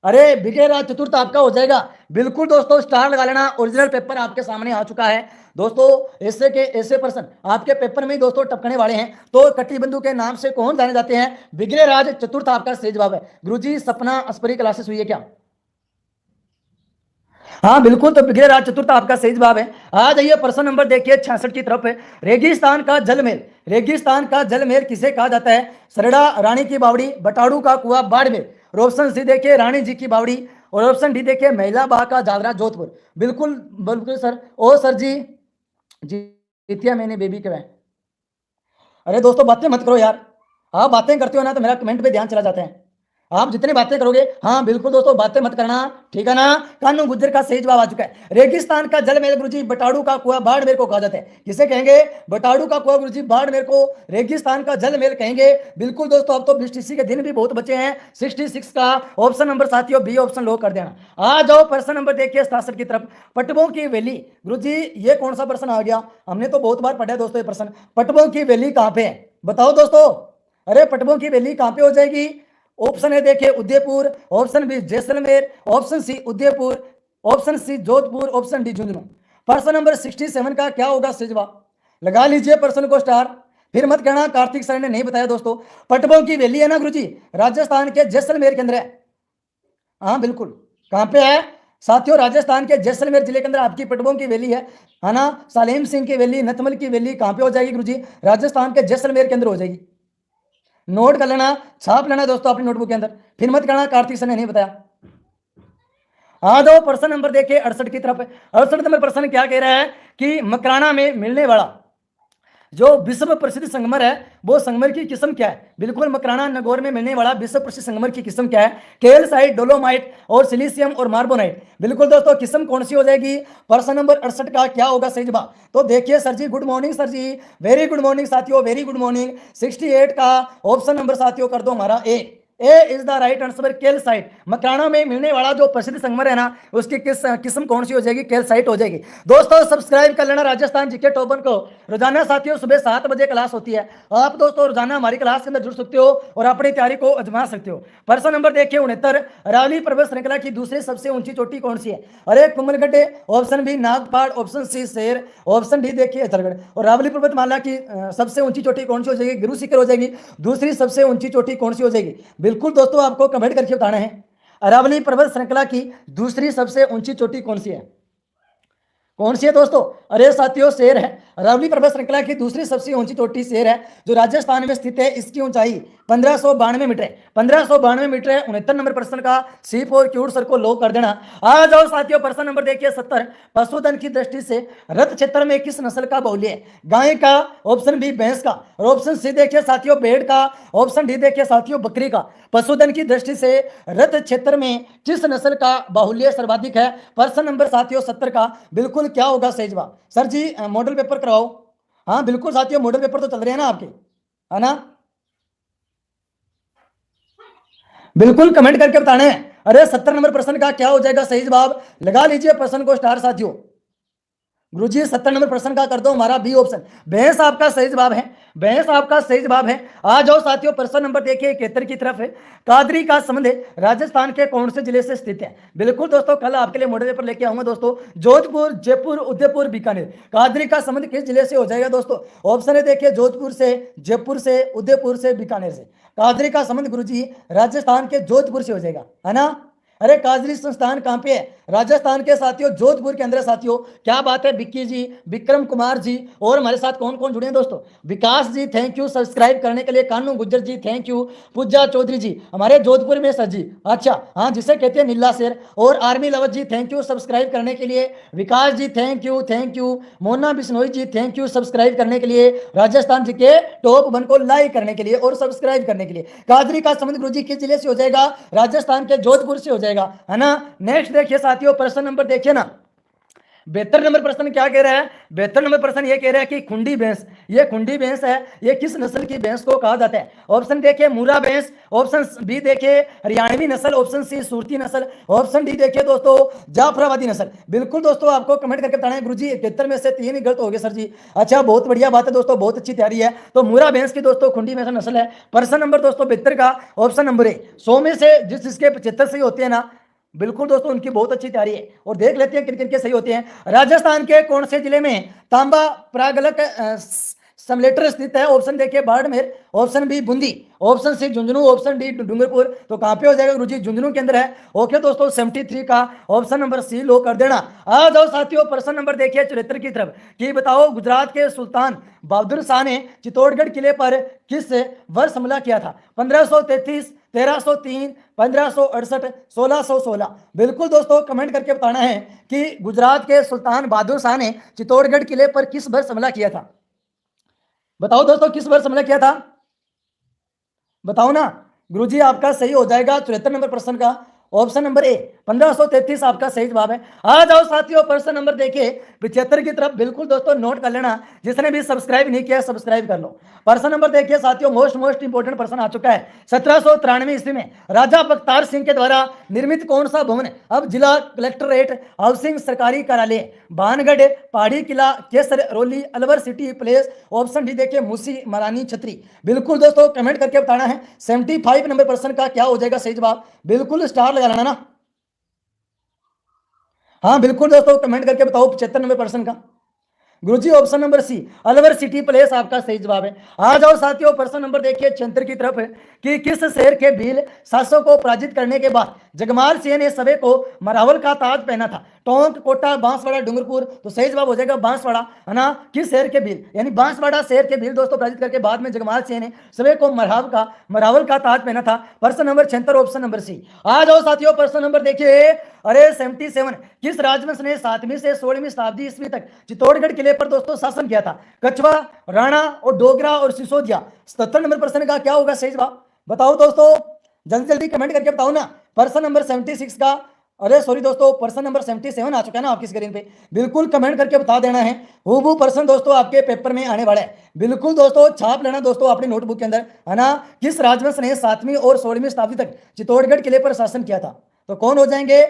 अरे विग्रहराज चतुर्थ आपका हो जाएगा। बिल्कुल दोस्तों स्टार लगा लेना। ओरिजिनल पेपर आपके सामने आ चुका है दोस्तों। ऐसे प्रश्न आपके पेपर में दोस्तों टपकने वाले हैं। तो कटी बंधु के नाम से कौन जाने जाते हैं? विग्रहराज चतुर्थ आपका सही जवाब है। गुरुजी सपना अस्परी क्लासेस हुई है क्या? हाँ बिल्कुल, तो विग्रहराज चतुर्थ आपका सही जवाब है। आ जाइए प्रश्न नंबर देखिए 66 की तरफ है। रेगिस्तान का जलमहल किसे कहा जाता है? सरड़ा, रानी की बावड़ी, बटाड़ू का कुआ, बाड़मेर। और ऑप्शन सी देखिए रानी जी की बावड़ी, और ऑप्शन डी देखिए महिला बाग का दादरा, जोधपुर। बिल्कुल बिल्कुल सर। ओ सर जी जीतिया मैंने बेबी के। अरे दोस्तों बातें मत करो यार, आप बातें करते हो ना तो मेरा कमेंट पे ध्यान चला जाता है। आप जितनी बातें करोगे, हाँ बिल्कुल दोस्तों बातें मत करना, ठीक है ना? कानू गुज्जर का सही जवाब आ चुका है। रेगिस्तान का जलमहल गुरुजी बटाड़ू का कुआ, बाड़मेर को कहा जाता है। किसे कहेंगे? बटाड़ू का कुआ गुरुजी, बाड़मेर को रेगिस्तान का जलमहल कहेंगे। बिल्कुल दोस्तों, अब तो बीएसटीसी के दिन भी बहुत बचे हैं। 66 का ऑप्शन नंबर साथियों बी ऑप्शन लो कर देना। आ जाओ प्रश्न नंबर देखिए 67 की तरफ। पटबों की वैली गुरुजी, ये कौन सा प्रश्न आ गया? हमने तो बहुत बार पढ़ा है दोस्तों ये प्रश्न। पटबों की वैली कहां पे है? बताओ दोस्तों। अरे पटबों की वैली कहां पे हो जाएगी? ऑप्शन है देखिए Udaipur, option B Jaisalmer, option C Udaipur, option C Jodhpur, option D Jhunjhunu. प्रश्न नंबर 67 का क्या होगा सही जवाब? लगा लीजिए प्रश्न को स्टार, फिर मत कहना कार्तिक सर ने नहीं बताया दोस्तों। पटबों की वैली है ना गुरुजी, राजस्थान के जैसलमेर के अंदर है। हाँ बिल्कुल, कहां पे है साथियों? राजस्थान के जैसलमेर जिले के अंदर आपकी पटबों की वैली है ना? सालेम सिंह की वैली, नथमल की वैली कहां पे हो जाएगी गुरुजी? राजस्थान के जैसलमेर के अंदर हो जाएगी। नोट कर लेना, छाप लेना दोस्तों अपनी नोटबुक के अंदर, फिर मत कहना कार्तिक सर ने नहीं बताया। आ जाओ प्रश्न नंबर देखिए 68 की तरफ। 68 नंबर प्रश्न क्या कह रहा है कि मकराना में मिलने वाला जो विश्व प्रसिद्ध संगमर है, वो संगमर की किस्म क्या है? बिल्कुल मकराना नगौर में मिलने वाला विश्व प्रसिद्ध संगमर की किस्म क्या है? कैल्साइट, डोलोमाइट और सिलिशियम और मार्बोनाइट। बिल्कुल दोस्तों किस्म कौन सी हो जाएगी? प्रश्न नंबर 68 का क्या होगा सही जवाब? तो देखिए सर जी, गुड मॉर्निंग सर जी, वेरी गुड मॉर्निंग साथियों, वेरी गुड मॉर्निंग। 68 का ऑप्शन नंबर साथियों कर दो हमारा A. A is the right answer calcite. Makrana में मिलने वाला जो प्रसिद्ध संगमर है ना, उसकी किस्म कौन सी हो जाएगी? कैल्साइट हो जाएगी। दोस्तों सब्सक्राइब कर लेना राजस्थान जीके टॉप 1 को। रोजाना साथियों सुबह 7 बजे क्लास होती है। आप दोस्तों रोजाना हमारी क्लास के अंदर जुड़ सकते हो और अपनी तैयारी को आजमा सकते हो। प्रश्न नंबर देखिए 69, अरावली पर्वत श्रृंखला की दूसरी सबसे ऊंची चोटी कौन सी है? अरे Kumbhalgarh, option B Nagpad, option C शेर, ऑप्शन डी देखिए अचलगढ़। और अरावली पर्वतमाला की सबसे ऊंची चोटी कौन सी हो जाएगी? गुरु शिखर हो जाएगी। दूसरी सबसे ऊंची चोटी कौन सी हो जाएगी? बिल्कुल दोस्तों आपको कमेंट करके बताना है, अरावली पर्वत श्रृंखला की दूसरी सबसे ऊंची चोटी कौन सी है? कौन सी है दोस्तों? अरे साथियों शेर है। अरावली पर्वत श्रृंखला की दूसरी सबसे ऊंची चोटी शेर है, जो राजस्थान में स्थित है। इसकी ऊंचाई 1592 मीटर है। 1592 मीटर है। 69 नंबर प्रश्न का सी फॉर क्यूट सर को लॉक कर देना। आ जाओ साथियों, प्रश्न नंबर देखिए 70, पशुधन की दृष्टि से रथ क्षेत्र में किस नस्ल का बाहुल्य है? गाय का, ऑप्शन बी भैंस का, और ऑप्शन सी देखिए साथियों भेड़ का, ऑप्शन डी देखिए साथियों बकरी का। पशुधन की दृष्टि से रथ क्षेत्र में किस नस्ल का बाहुल्य सर्वाधिक है? प्रश्न नंबर साथियों 70 का बिल्कुल क्या होगा सही जवाब? सर जी मॉडल पेपर करवाओ। हाँ बिल्कुल साथियों, मॉडल पेपर तो चल रहे हैं ना आपके, है ना? बिल्कुल कमेंट करके बताना है। अरे 70 नंबर प्रश्न का क्या हो जाएगा सही जवाब? लगा लीजिए प्रश्न को स्टार साथियों। गुरुजी 70 नंबर प्रश्न का कर दो हमारा बी ऑप्शन, भैंस आपका सही जवाब है। भैंस आपका सही जवाब है। आ जाओ साथियों, प्रश्न नंबर देखिए 71 की तरफ है। कादरी का संबंध राजस्थान के कौन से जिले से स्थित है? बिल्कुल दोस्तों कल आपके लिए मॉडल पेपर लेके आऊंगा दोस्तों। जोधपुर, जयपुर, उदयपुर, बीकानेर। कादरी का संबंध किस जिले से हो जाएगा दोस्तों? ऑप्शन है देखिए जोधपुर से, जयपुर से, उदयपुर से, बीकानेर से। कादरी का संबंध गुरुजी राजस्थान के जोधपुर से हो जाएगा, है ना? अरे काजरी संस्थान कहां पे है? राजस्थान के साथियों जोधपुर के अंदर। साथियों क्या बात है, विक्की जी, विक्रम कुमार जी, और हमारे साथ कौन कौन जुड़े हैं दोस्तों? विकास जी थैंक यू सब्सक्राइब करने के लिए, कानू गुज्जर जी थैंक यू, पूजा चौधरी जी हमारे जोधपुर में सर जी, अच्छा हाँ जिसे कहते हैं नीला शेर, और आर्मी लवत जी थैंक यू सब्सक्राइब करने के लिए, Vikas ji thank you, Mona Bishnoi ji thank you subscribe करने के लिए, राजस्थान जी के टॉप 1 को लाइक करने के लिए और सब्सक्राइब करने के लिए। काजरी का संबंध गुरुजी किस जिले से हो जाएगा? राजस्थान के जोधपुर से हो जाएगा, है ना? नेक्स्ट देखिए साथियों, प्रश्न नंबर देखिए ना 72 नंबर प्रश्न क्या कह रहा है? 72 नंबर प्रश्न ये कह रहा है कि खुंडी भैंस, ये खुंडी भैंस है, ये किस नस्ल की भैंस को कहा जाता है? ऑप्शन देखिए मुरा भैंस, ऑप्शन बी देखिए हरियाणवी नस्ल, ऑप्शन सी सूरती नस्ल, ऑप्शन डी देखिए दोस्तों जाफराबादी नस्ल। बिल्कुल दोस्तों आपको कमेंट करके बताना है। गुरुजी 71 में से 3 ही गलत हो गए सर जी। अच्छा बहुत बढ़िया बात है दोस्तों, बहुत अच्छी तैयारी है। तो मुरा भैंस की दोस्तों खुंडी भैंस नस्ल है। प्रश्न नंबर दोस्तों 72 का ऑप्शन नंबर ए। 100 में से जिसके 75 सही होते हैं ना, बिल्कुल दोस्तों उनकी बहुत अच्छी तैयारी है। और देख लेते हैं किन किन के सही होते हैं। राजस्थान के कौन से जिले में तांबा प्रागलक समलेटर स्थित है? ऑप्शन देखिए Barmer, option B Bundi, option C Jhunjhunu, option D Dungarpur. तो कहां पे हो जाएगा गुरुजी? झुंझुनू के अंदर है। ओके दोस्तों 73 का ऑप्शन नंबर सी लो कर देना। आ जाओ साथियों, प्रश्न नंबर देखिए 74 की तरफ कि बताओ गुजरात के सुल्तान बहादुर शाह ने चित्तौड़गढ़ किले पर किस वर्ष हमला किया था? 1533, 1303, 1568, 1616। बिल्कुल दोस्तों कमेंट करके बताना है कि गुजरात के सुल्तान बहादुर शाह ने चित्तौड़गढ़ किले पर किस वर्ष हमला किया था? बताओ दोस्तों किस वर्ष हमला किया था? बताओ ना। गुरुजी आपका सही हो जाएगा 74 नंबर प्रश्न का ऑप्शन नंबर ए 1533 आपका सही जवाब है। आ जाओ साथियों, प्रश्न नंबर देखिए 75 की तरफ। बिल्कुल दोस्तों नोट कर लेना, जिसने भी सब्सक्राइब नहीं किया सब्सक्राइब कर लो। प्रश्न नंबर देखिए साथियों, मोस्ट इंपोर्टेंट प्रश्न आ चुका है। 1793 ईस्वी में राजा बख्तार सिंह के द्वारा निर्मित कौन सा भवन अब जिला कलेक्टरेट हाउसिंग सरकारी कार्यालय? भानगढ़, पहाड़ी किला, Kesroli, Alwar city palace, option D देखिए मूसी महारानी छतरी। बिल्कुल दोस्तों कमेंट करके बताना है 75 नंबर प्रश्न का क्या हो जाएगा सही जवाब? बिल्कुल स्टार लगा लेना ना। हाँ बिल्कुल दोस्तों कमेंट करके बताओ 75 नंबर प्रश्न का। गुरुजी option number C Alwar city palace आपका सही जवाब है। आ जाओ साथियों, प्रश्न नंबर देखिए 76 की तरफ है कि किस शहर के भील शासकों को पराजित करने के बाद जगमाल सिंह ने सभी को मरावल का ताज पहना था? टोंक, कोटा, बांसवाड़ा, डूंगरपुर। तो सही जवाब हो जाएगा बांसवाड़ा, है ना? किस शहर के भील, यानी बांसवाड़ा शहर के भील दोस्तों पराजित करके बाद में जगमाल सिंह ने सभी को मरावल का ताज पहना था। प्रश्न नंबर 76 ऑप्शन नंबर सी। आ जाओ साथियों, प्रश्न नंबर देखिए अरे 77 किस राजवंश ने 7वीं से 16वीं शताब्दी ईस्वी तक चित्तौड़गढ़ किले पर दोस्तों शासन किया था? कछवा, राणा और डोगरा और सिसोदिया। 77 नंबर प्रश्न का क्या होगा सही जवाब? बताओ दोस्तों, जल्दी जल्दी कमेंट करके बताओ ना। प्रश्न नंबर 76 का अरे सॉरी दोस्तों, पर्सन नंबर 77 आ चुका है ना आपकी स्क्रीन पे। बिल्कुल कमेंट करके बता देना है, वो पर्सन दोस्तों आपके पेपर में आने वाला है। बिल्कुल दोस्तों छाप लेना दोस्तों अपनी नोटबुक के अंदर, है ना। किस राजवंश ने 7वीं और 16वीं शताब्दी तक चित्तौड़गढ़ किले पर शासन किया था? तो कौन हो जाएंगे,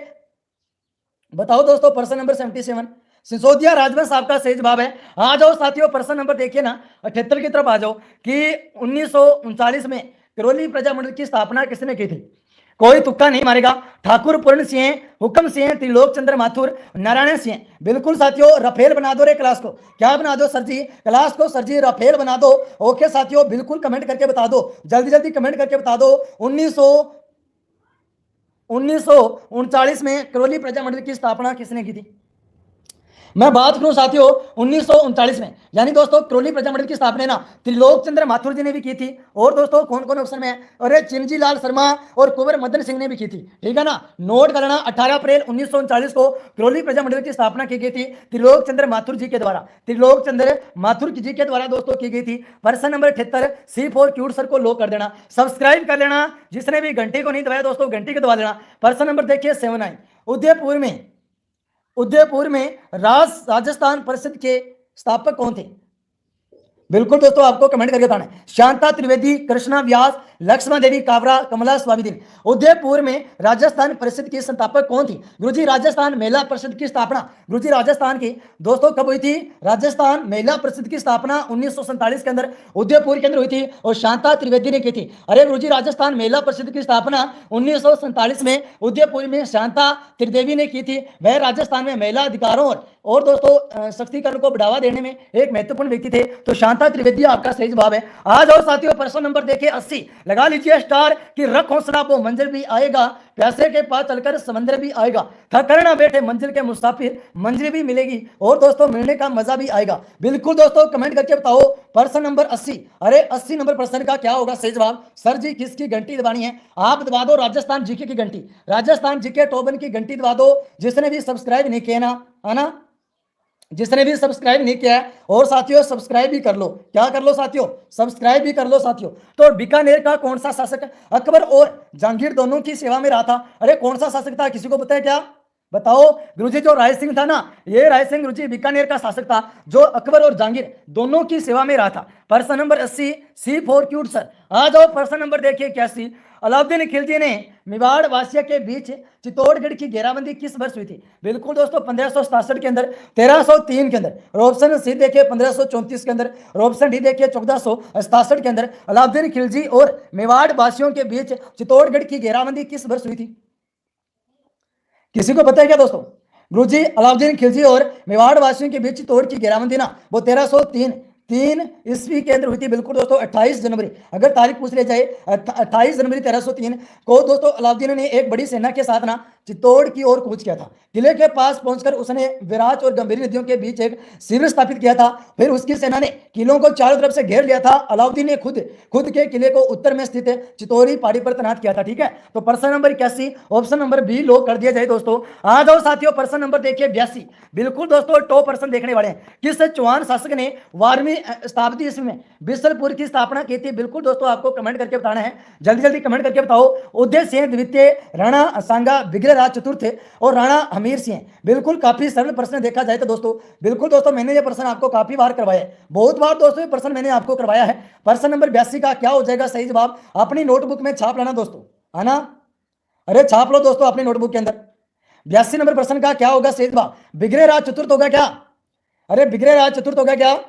बताओ दोस्तों। पर्सन नंबर 77 सिसोदिया राजवंश आपका सही जवाब है। आ जाओ साथियों, पर्सन नंबर देखिए ना 78 की तरफ आ जाओ कि 1939 में करौली प्रजामंडल की स्थापना किसने की थी? कोई तुक्का नहीं मारेगा। ठाकुर पूर्ण सिंह, हुक्म सिंह, त्रिलोक चंद्र माथुर, नारायण सिंह। बिल्कुल साथियों, रफेल बना दो रे क्लास को। क्या बना दो सर जी? क्लास को सर जी रफेल बना दो। ओके साथियों, बिल्कुल कमेंट करके बता दो, जल्दी जल्दी कमेंट करके बता दो। 1939 में करौली प्रजामंडल की स्थापना किसने की थी? मैं बात करूं साथियों 1939 में, यानी दोस्तों करौली प्रजामंडल की स्थापना ना त्रिलोक चंद्र माथुर जी ने भी की थी। और दोस्तों कौन कौन ऑप्शन में है? अरे चिमजी लाल शर्मा और कुंवर मदन सिंह ने भी की थी। ठीक है ना, नोट कर लेना। 18 अप्रैल 1939 को करौली प्रजामंडल की स्थापना की गई थी त्रिलोक चंद्र माथुर जी के द्वारा। त्रिलोक चंद्र माथुर जी के द्वारा दोस्तों की गई थी। Person number 78 C4 cute sir को लॉक कर देना, सब्सक्राइब कर लेना। जिसने भी घंटी को नहीं दबाया दोस्तों घंटी को दबा देना। पर्सन नंबर देखिए 79 उदयपुर में राजस्थान परिषद के स्थापक कौन थे? बिल्कुल दोस्तों आपको कमेंट करके बताना है। शांता त्रिवेदी, कृष्णा व्यास, लक्ष्मण देवी कावरा, कमला स्वामीदीन। उदयपुर में राजस्थान परिषद की संस्थापक कौन थी? गुरुजी राजस्थान महिला परिषद की स्थापना गुरुजी राजस्थान की दोस्तों कब हुई थी? राजस्थान महिला परिषद की स्थापना 1947 के अंदर उदयपुर के अंदर हुई थी और शांता त्रिवेदी ने की थी। अरे गुरुजी राजस्थान महिला परिषद की स्थापना 1947 में उदयपुर में शांता त्रिदेवी ने की थी। वह राजस्थान में महिला अधिकारों और दोस्तों सशक्तिकरण को बढ़ावा देने में एक महत्वपूर्ण व्यक्ति थे। तो शांता त्रिवेदी आपका सही जवाब है। आ जाओ साथियों, प्रश्न नंबर देखिए 80, लगा लीजिए स्टार कि रख हौसला वो मंजिल भी आएगा, प्यासे के पास चलकर समंदर भी आएगा, थकर ना बैठे मंजिल के मुसाफिर, मंजिल भी मिलेगी और दोस्तों मिलने का मजा भी आएगा। बिल्कुल दोस्तों कमेंट करके बताओ प्रश्न नंबर 80। अरे 80 नंबर प्रश्न का क्या होगा सही जवाब? सर जी किसकी घंटी दबानी है? आप दबा दो राजस्थान जीके की घंटी, राजस्थान जीके टॉप 1 की घंटी दबा दो। जिसने भी सब्सक्राइब नहीं किया ना, है ना, जिसने भी सब्सक्राइब नहीं किया है, और साथियों सब्सक्राइब भी कर लो। क्या कर लो साथियों? सब्सक्राइब भी कर लो साथियों। तो बीकानेर का कौन सा शासक अकबर और जहांगीर दोनों की सेवा में रहा था? अरे कौन सा शासक था, किसी को पता है क्या? बताओ गुरुजी। जो राय सिंह था ना, ये राय सिंह गुरुजी बीकानेर का शासक था जो अकबर और जहांगीर दोनों की सेवा में रहा था। प्रश्न नंबर 80 C4 क्यूट सर। आ जाओ प्रश्न नंबर देखिए 81, अलाउद्दीन खिलजी ने मेवाड़ वासिया के बीच चित्तौड़गढ़ की घेराबंदी किस वर्ष हुई थी? बिल्कुल दोस्तों 1567 के अंदर, 1303 के अंदर। ऑप्शन सी देखिए 1534 के अंदर, ऑप्शन डी देखिए 1467 के अंदर। अलाउद्दीन खिलजी और मेवाड़ वासियों के बीच चित्तौड़गढ़ की घेराबंदी किस वर्ष हुई थी? किसी को पता है क्या दोस्तों? गुरुजी अलाउद्दीन खिलजी और मेवाड़ वासियों के बीच चित्तौड़ की घेराबंदी ना वो 1303 ईस्वी के अंदर हुई थी। बिल्कुल दोस्तों 28 जनवरी, अगर तारीख पूछ ले जाए 28 जनवरी 1303 को दोस्तों अलाउद्दीन ने एक बड़ी सेना के साथ ना चित्तौड़ की ओर कूच किया था। किले के पास पहुंचकर उसने विराट और गंभीर नदियों के बीच एक शिविर स्थापित किया था। फिर उसकी सेना ने किलों को चारों तरफ से घेर लिया था। अलाउद्दीन ने खुद के किले को उत्तर में स्थित चितौरी पहाड़ी पर तैनात किया था। ठीक है, तो प्रश्न number 81 option number B lock कर दिया जाए दोस्तों। आ जाओ साथियों, प्रश्न नंबर देखिए 82। बिल्कुल दोस्तों टॉप प्रश्न देखने वाले हैं। किस चौहान शासक ने 12वीं शताब्दी ईस्वी में बिसलपुर की स्थापना की थी? बिल्कुल दोस्तों आपको कमेंट करके बताना है, जल्दी जल्दी कमेंट करके बताओ। उदय सिंह द्वितीय, राणा सांगा विग्रहराज चतुर्थ और राणा हमीर सिंह। बिल्कुल काफी सरल प्रश्न देखा जाए तो दोस्तों, बिल्कुल दोस्तों मैंने ये प्रश्न आपको काफी बार करवाया है, बहुत बार दोस्तों ये प्रश्न मैंने आपको करवाया है। प्रश्न नंबर 82 का क्या हो जाएगा सही जवाब? अपनी नोटबुक में छाप लेना दोस्तों, है ना। अरे छाप लो दोस्तों अपनी नोटबुक के अंदर। 82 नंबर प्रश्न का क्या होगा सही जवाब? विग्रहराज चतुर्थ होगा क्या? अरे विग्रहराज चतुर्थ होगा क्या?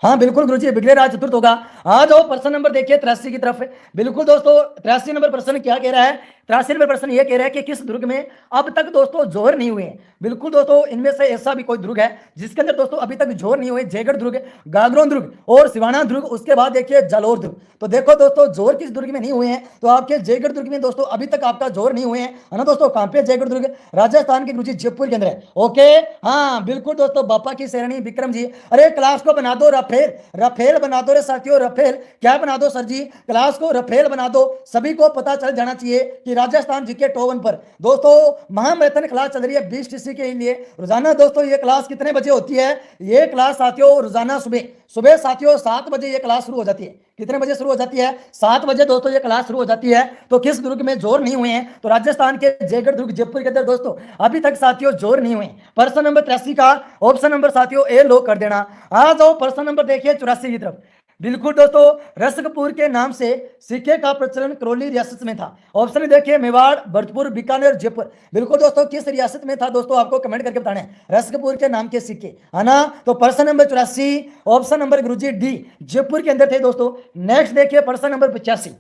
हाँ बिल्कुल गुरुजी विग्रहराज चतुर्थ होगा। आ जाओ प्रश्न नंबर देखिए 83 की तरफ। बिल्कुल दोस्तों 83 नंबर प्रश्न क्या कह रहा है? 83 नंबर प्रश्न ये कह रहा है कि किस दुर्ग में अब तक दोस्तों जोहर नहीं हुए हैं? बिल्कुल दोस्तों इनमें से ऐसा भी कोई दुर्ग है जिसके अंदर दोस्तों अभी तक जोहर नहीं हुए? जयगढ़ दुर्ग, गागरोन दुर्ग और सिवाना दुर्ग, उसके बाद देखिए जालोर दुर्ग। तो देखो दोस्तों जोहर किस दुर्ग में नहीं हुए हैं? तो आपके जयगढ़ दुर्ग में दोस्तों अभी तक आपका जोहर नहीं हुए हैं, है ना दोस्तों। कहां पे जयगढ़ दुर्ग? राजस्थान के गुरुजी जयपुर के अंदर है। ओके हाँ बिल्कुल दोस्तों बापा की शेरनी विक्रम जी। अरे क्लास को बना दो रफेल, रफेल बना दो रे साथियों, रफेल। क्या बना दो सर जी? क्लास को रफेल बना दो, सभी को पता चल जाना चाहिए कि कि राजस्थान जीके टॉप 1 पर दोस्तों महामैराथन क्लास चल रही है 20 टीसी के लिए। रोजाना दोस्तों ये क्लास कितने बजे होती है? ये क्लास साथियों रोजाना सुबह सुबह साथियों 7 बजे ये क्लास शुरू हो जाती है। कितने बजे शुरू हो जाती है? 7 बजे दोस्तों ये क्लास शुरू हो जाती है। तो किस दुर्ग में जोर नहीं हुए हैं? तो राजस्थान के जयगढ़ दुर्ग जयपुर के अंदर दोस्तों अभी तक साथियों जोर नहीं हुए। प्रश्न नंबर 83 का ऑप्शन नंबर साथियों ए लोग कर देना। आ जाओ प्रश्न नंबर देखिए 84 की तरफ। बिल्कुल दोस्तों रसकपुर के नाम से सिक्के का प्रचलन करौली रियासत में था। ऑप्शन देखिए मेवाड़, भरतपुर, बीकानेर, जयपुर। बिल्कुल दोस्तों किस रियासत में था दोस्तों आपको कमेंट करके बताना है। रसकपुर के नाम के सिक्के है ना। तो प्रश्न नंबर 84 ऑप्शन नंबर गुरुजी डी जयपुर के अंदर थे दोस्तों। नेक्स्ट देखिए प्रश्न नंबर 85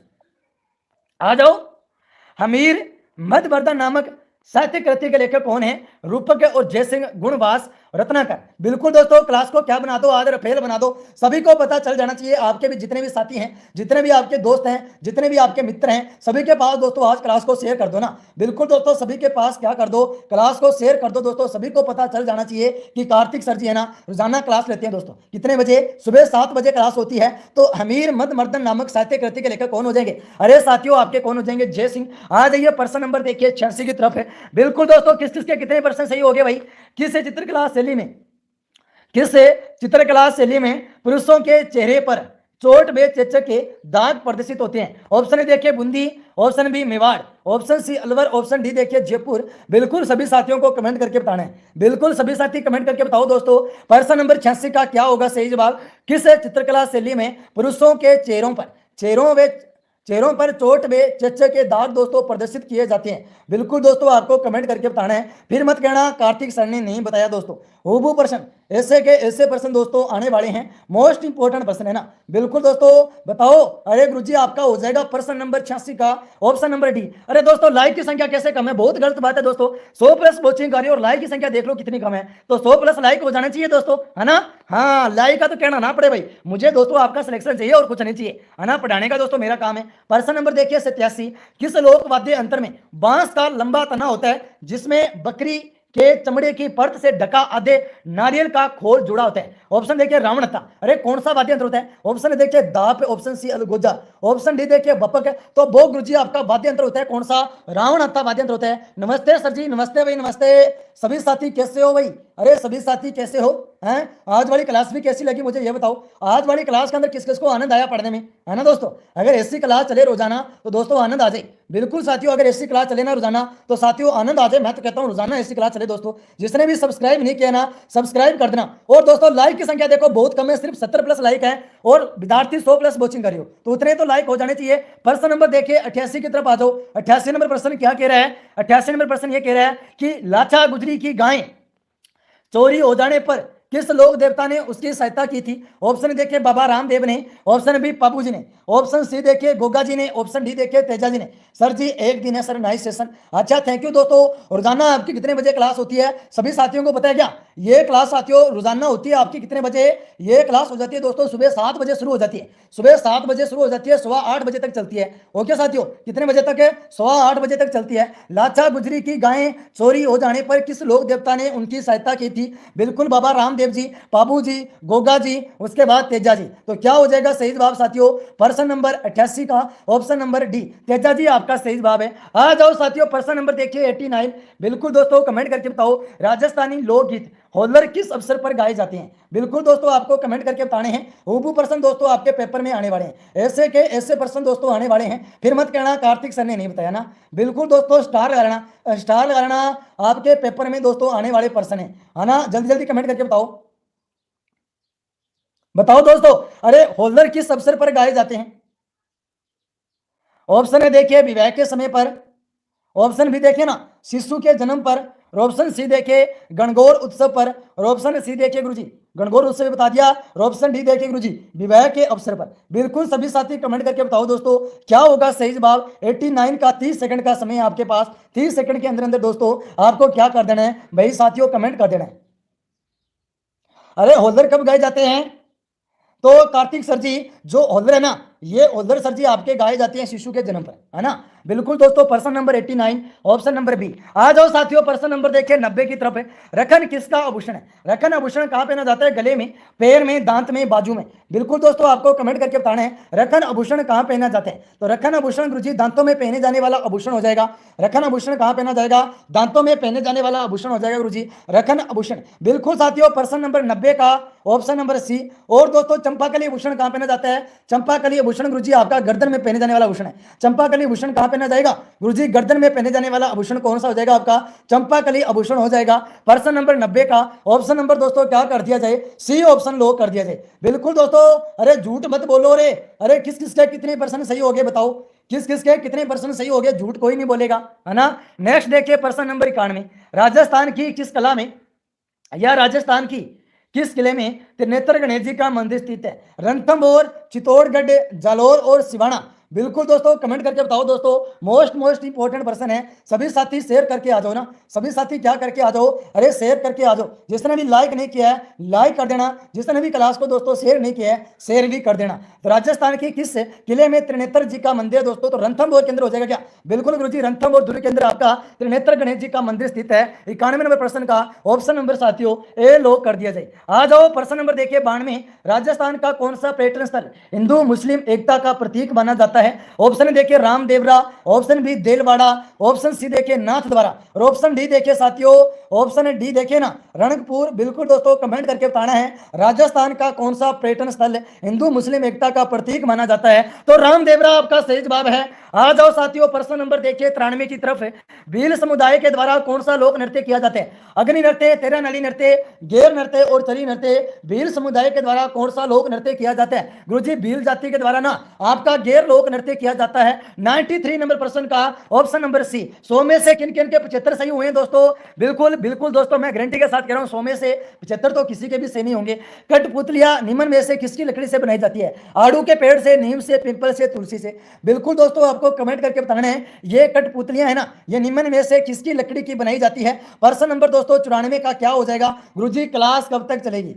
आ जाओ। हमीर मध्यवर्धन नामक साहित्य कृति के लेखक कौन है? रूपक और जयसिंह, गुणवास, रत्नाकर। बिल्कुल दोस्तों क्लास को क्या बना दो, आज फेल बना दो। सभी को पता चल जाना चाहिए, आपके भी जितने भी साथी हैं, जितने भी आपके दोस्त हैं, जितने भी आपके मित्र हैं, सभी के पास दोस्तों आज क्लास को शेयर कर दो ना। बिल्कुल दोस्तों सभी के पास क्या कर दो, क्लास को शेयर कर दो दोस्तों। सभी को पता चल जाना चाहिए कि कार्तिक सर जी है ना रोजाना क्लास लेते हैं दोस्तों। कितने बजे? सुबह 7 बजे क्लास होती है। तो हमीर मध्यवर्धन नामक साहित्य कृति के लेखक कौन हो जाएंगे? अरे साथियों आपके कौन हो जाएंगे? जय सिंह। आ जाइए प्रश्न नंबर देखिए 86 की तरफ है। बिल्कुल दोस्तों किस किस के कितने परसेंट सही हो गए भाई? किस चित्रकला शैली में, किस चित्रकला शैली में पुरुषों के चेहरे पर चोट व चेचक के दाग प्रदर्शित होते हैं? ऑप्शन ए देखिए Bundi, option B Mewar, option C Alwar, option D देखिए जयपुर। बिल्कुल सभी साथियों को कमेंट करके बताना है। बिल्कुल सभी साथी कमेंट करके बताओ दोस्तों प्रश्न नंबर 86 का क्या होगा सही जवाब? किस चित्रकला शैली में पुरुषों के चेहरों पर चोट व चेचक के दाग दोस्तों प्रदर्शित किए जाते हैं? बिल्कुल दोस्तों आपको कमेंट करके बताना है। फिर मत कहना कार्तिक सर ने नहीं बताया दोस्तों। हुबहू प्रश्न ऐसे के ऐसे प्रश्न दोस्तों आने वाले हैं, मोस्ट इंपोर्टेंट प्रश्न है ना। बिल्कुल दोस्तों बताओ। अरे गुरुजी आपका हो जाएगा प्रश्न नंबर 86 का ऑप्शन नंबर डी। अरे दोस्तों लाइक की संख्या कैसे कम है? बहुत गलत बात है दोस्तों। 100 प्लस वॉचिंग कर रही है और लाइक की संख्या देख लो कितनी कम है। तो 100 प्लस लाइक हो जाना चाहिए दोस्तों, है ना। हाँ लाइक का तो कहना ना पड़े भाई, मुझे दोस्तों आपका सिलेक्शन चाहिए और कुछ नहीं चाहिए, है ना। पढ़ाने का दोस्तों मेरा काम है। प्रश्न नंबर देखिए 87। किस लोक वाद्य अंतर में बांस का लंबा तना होता है जिसमें बकरी के चमड़े की परत से ढका आधे नारियल का खोल जुड़ा होता है? ऑप्शन देखिए रावणता। अरे कौन सा वाद्य यंत्र होता है? ऑप्शन देखिए दाप, ऑप्शन सी अलगोजा, ऑप्शन डी देखिए बपक। तो वो गुरुजी आपका वाद्य यंत्र होता है कौन सा? रावणता वाद्य यंत्र होता है। नमस्ते सर जी, नमस्ते भाई, नमस्ते। सभी साथी कैसे हो भाई? अरे सभी साथी कैसे हो हैं? आज वाली क्लास भी कैसी लगी मुझे ये बताओ। आज वाली क्लास के अंदर किस किस को आनंद आया पढ़ने में, है ना दोस्तों। अगर ऐसी क्लास चले रोजाना तो दोस्तों आनंद आ जाए। बिल्कुल साथियों अगर ऐसी क्लास चले ना रोजाना तो साथियों आनंद आ जाए। मैं तो कहता हूँ रोजाना ऐसी क्लास चले दोस्तों। जिसने भी सब्सक्राइब नहीं किया ना सब्सक्राइब कर देना। और दोस्तों लाइक की संख्या देखो बहुत कम है, सिर्फ 70 प्लस लाइक है और विद्यार्थी 100 प्लस वॉचिंग कर रही हो, तो उतने तो लाइक हो जाने चाहिए। प्रश्न नंबर देखिए 88 की तरफ आ जाओ। 88 नंबर प्रश्न क्या कह रहा है? 88 नंबर प्रश्न ये कह रहा है कि लाचा गुजरी की गायें चोरी हो जाने पर किस लोक देवता ने उसकी सहायता की थी? ऑप्शन देखिए बाबा रामदेव ने, ऑप्शन बी बाबू जी ने, ऑप्शन सी देखिए गोगा जी ने, ऑप्शन डी देखिए तेजा जी ने। सर जी एक दिन है सर, नाइस सेशन। अच्छा थैंक यू दोस्तों। रोजाना आपकी कितने बजे क्लास होती है सभी साथियों को पता है क्या? ये क्लास साथियों रोजाना होती है आपकी कितने बजे? ये क्लास हो जाती है दोस्तों सुबह 7 बजे शुरू हो जाती है। सुबह 7 बजे शुरू हो जाती है, 8:15 बजे तक चलती है। ओके साथियों कितने बजे तक है? 8:15 बजे तक चलती है। लाचा गुजरी की गायें चोरी हो जाने पर किस लोक देवता ने उनकी सहायता की थी? बिल्कुल बाबा रामदेव जी, बाबू जी, गोगा जी, उसके बाद तेजा जी। तो क्या हो जाएगा सही जवाब साथियों? प्रश्न नंबर 88 का option number D Teja ji आपका सही जवाब है। आ जाओ साथियों प्रश्न नंबर देखिए 89। बिल्कुल दोस्तों कमेंट करके बताओ राजस्थानी लोकगीत होल्लर किस अवसर पर गाए जाते हैं? बिल्कुल दोस्तों आपको कमेंट करके बताने हैं। हुबहू प्रश्न दोस्तों आपके पेपर में आने वाले हैं, ऐसे के ऐसे प्रश्न दोस्तों आने वाले हैं। फिर मत कहना कार्तिक सर ने नहीं बताया ना। बिल्कुल दोस्तों स्टार लगाना, स्टार लगाना आपके पेपर में दोस्तों आने वाले प्रश्न है ना। जल्दी जल्दी कमेंट करके बताओ दोस्तों। अरे होल्लर किस अवसर पर गाए जाते हैं? ऑप्शन है देखिए विवाह के समय पर, ऑप्शन भी देखिए ना शिशु के जन्म पर, और ऑप्शन सी देखिए गणगौर उत्सव पर, और ऑप्शन सी देखिए गुरुजी गणगौर उत्सव बता दिया, और ऑप्शन डी देखिए गुरुजी विवाह के अवसर पर। बिल्कुल सभी साथी कमेंट करके बताओ दोस्तों क्या होगा सही जवाब। 89 का 30 सेकंड का समय है आपके पास। 30 सेकंड के अंदर अंदर दोस्तों आपको क्या कर देना है भाई साथियों? कमेंट कर देना है। अरे होल्लर कब गाए जाते हैं? तो कार्तिक सर जी जो होल्लर है ना, ये होल्लर सर जी आपके गाए जाते हैं शिशु के जन्म पर, है ना। बिल्कुल दोस्तों, प्रश्न नंबर 89 ऑप्शन नंबर बी। आ जाओ साथियों, प्रश्न नंबर देखिए 90 की तरफ है। रखन किसका आभूषण है? रखन आभूषण कहां पहना जाता है? गले में, पैर में, दांत में, बाजू में। बिल्कुल दोस्तों, आपको कमेंट करके बताना है रखन आभूषण कहां पहना जाते हैं। तो रखन आभूषण गुरुजी दांतों में पहने जाने वाला आभूषण हो जाएगा। रखन आभूषण कहां पहना जाएगा? दांतों में पहने जाने वाला आभूषण हो जाएगा गुरुजी रखन आभूषण। बिल्कुल साथियों, प्रश्न नंबर 90 का ऑप्शन नंबर सी। और दोस्तों, चंपाकली आभूषण कहां पहना जाता है? चंपाकली आभूषण गुरुजी आपका गर्दन में पहने जाने वाला आभूषण है। चंपाकली आभूषण कहां पहना जाएगा? गुरुजी गर्दन में पहने जाने वाला आभूषण कौन सा हो जाएगा? आपका चंपाकली आभूषण हो जाएगा। प्रश्न नंबर 90 का ऑप्शन नंबर दोस्तों क्या कर दिया जाए? सी ऑप्शन लो कर दिया जाए। बिल्कुल दोस्तों, अरे झूठ मत बोलो रे। अरे किस किस के कितने परसेंट सही हो गए बताओ? किस किस के कितने परसेंट सही हो गए? झूठ कोई नहीं बोलेगा, है ना। नेक्स्ट देखिए प्रश्न नंबर 91। राजस्थान की किस कला में या राजस्थान की किस किले में त्रिनेत्र गणेश जी का मंदिर स्थित है? रणथंभौर, चित्तौड़गढ़, जालोर और सिवाना। बिल्कुल दोस्तों, कमेंट करके बताओ दोस्तों। मोस्ट इंपोर्टेंट पर्सन है। सभी साथी शेयर करके आ जाओ ना। सभी साथी क्या करके आ जाओ? अरे शेयर करके आ जाओ। जिसने भी लाइक नहीं किया है लाइक कर देना। जिसने भी क्लास को दोस्तों शेयर नहीं किया है शेयर भी कर देना। तो राजस्थान के किस किले में त्रिनेत्र जी का मंदिर है दोस्तों? तो रणथंभौर के अंदर हो जाएगा क्या? बिल्कुल गुरुजी, रणथंभौर दुर्ग के अंदर आपका त्रिनेत्र गणेश जी का मंदिर स्थित है। 91 नंबर प्रश्न का ऑप्शन नंबर साथियों ए लोग कर दिया जाए। आ जाओ प्रश्न नंबर देखिए 92। राजस्थान का कौन सा पर्यटन स्थल हिंदू मुस्लिम एकता का प्रतीक माना जाता है? ऑप्शन देखिए Ramdevra, option B Delwara, option C देखिए नाथ द्वारा और ऑप्शन डी देखिए साथियों, ऑप्शन डी देखिए ना रणकपुर। बिल्कुल दोस्तों, कमेंट करके बताना है राजस्थान का कौन सा पर्यटन स्थल हिंदू मुस्लिम एकता का प्रतीक माना जाता है? तो रामदेवरा आपका सही जवाब है। आ जाओ साथियों, प्रश्न नंबर देखिए 93 की तरफ है। भील समुदाय के द्वारा कौन सा लोक नृत्य किया जाता है? अग्नि नृत्य, तेरा नली नृत्य, गेर नृत्य और चरी नृत्य। भील समुदाय के द्वारा कौन सा लोक नृत्य किया जाता है? गुरुजी भील जाति के द्वारा ना आपका गेर लोक नृत्य किया जाता है। 93 नंबर प्रश्न का ऑप्शन नंबर सी। 100 में से किन किन के 75 सही हुए हैं दोस्तों? बिल्कुल बिल्कुल दोस्तों, मैं गारंटी के साथ कह रहा हूं 100 में से 75 तो किसी के भी सही नहीं होंगे। कठपुतलियां निम्न में से किसकी लकड़ी से बनाई जाती है? आड़ू के पेड़ से, नीम से, पीपल से, तुलसी से। बिल्कुल दोस्तों, आपको कमेंट करके बताना है ये कठपुतलियां है ना ये निम्न में से किसकी लकड़ी की बनाई जाती है? प्रश्न नंबर दोस्तों 94 का क्या हो जाएगा? गुरुजी क्लास कब तक चलेगी?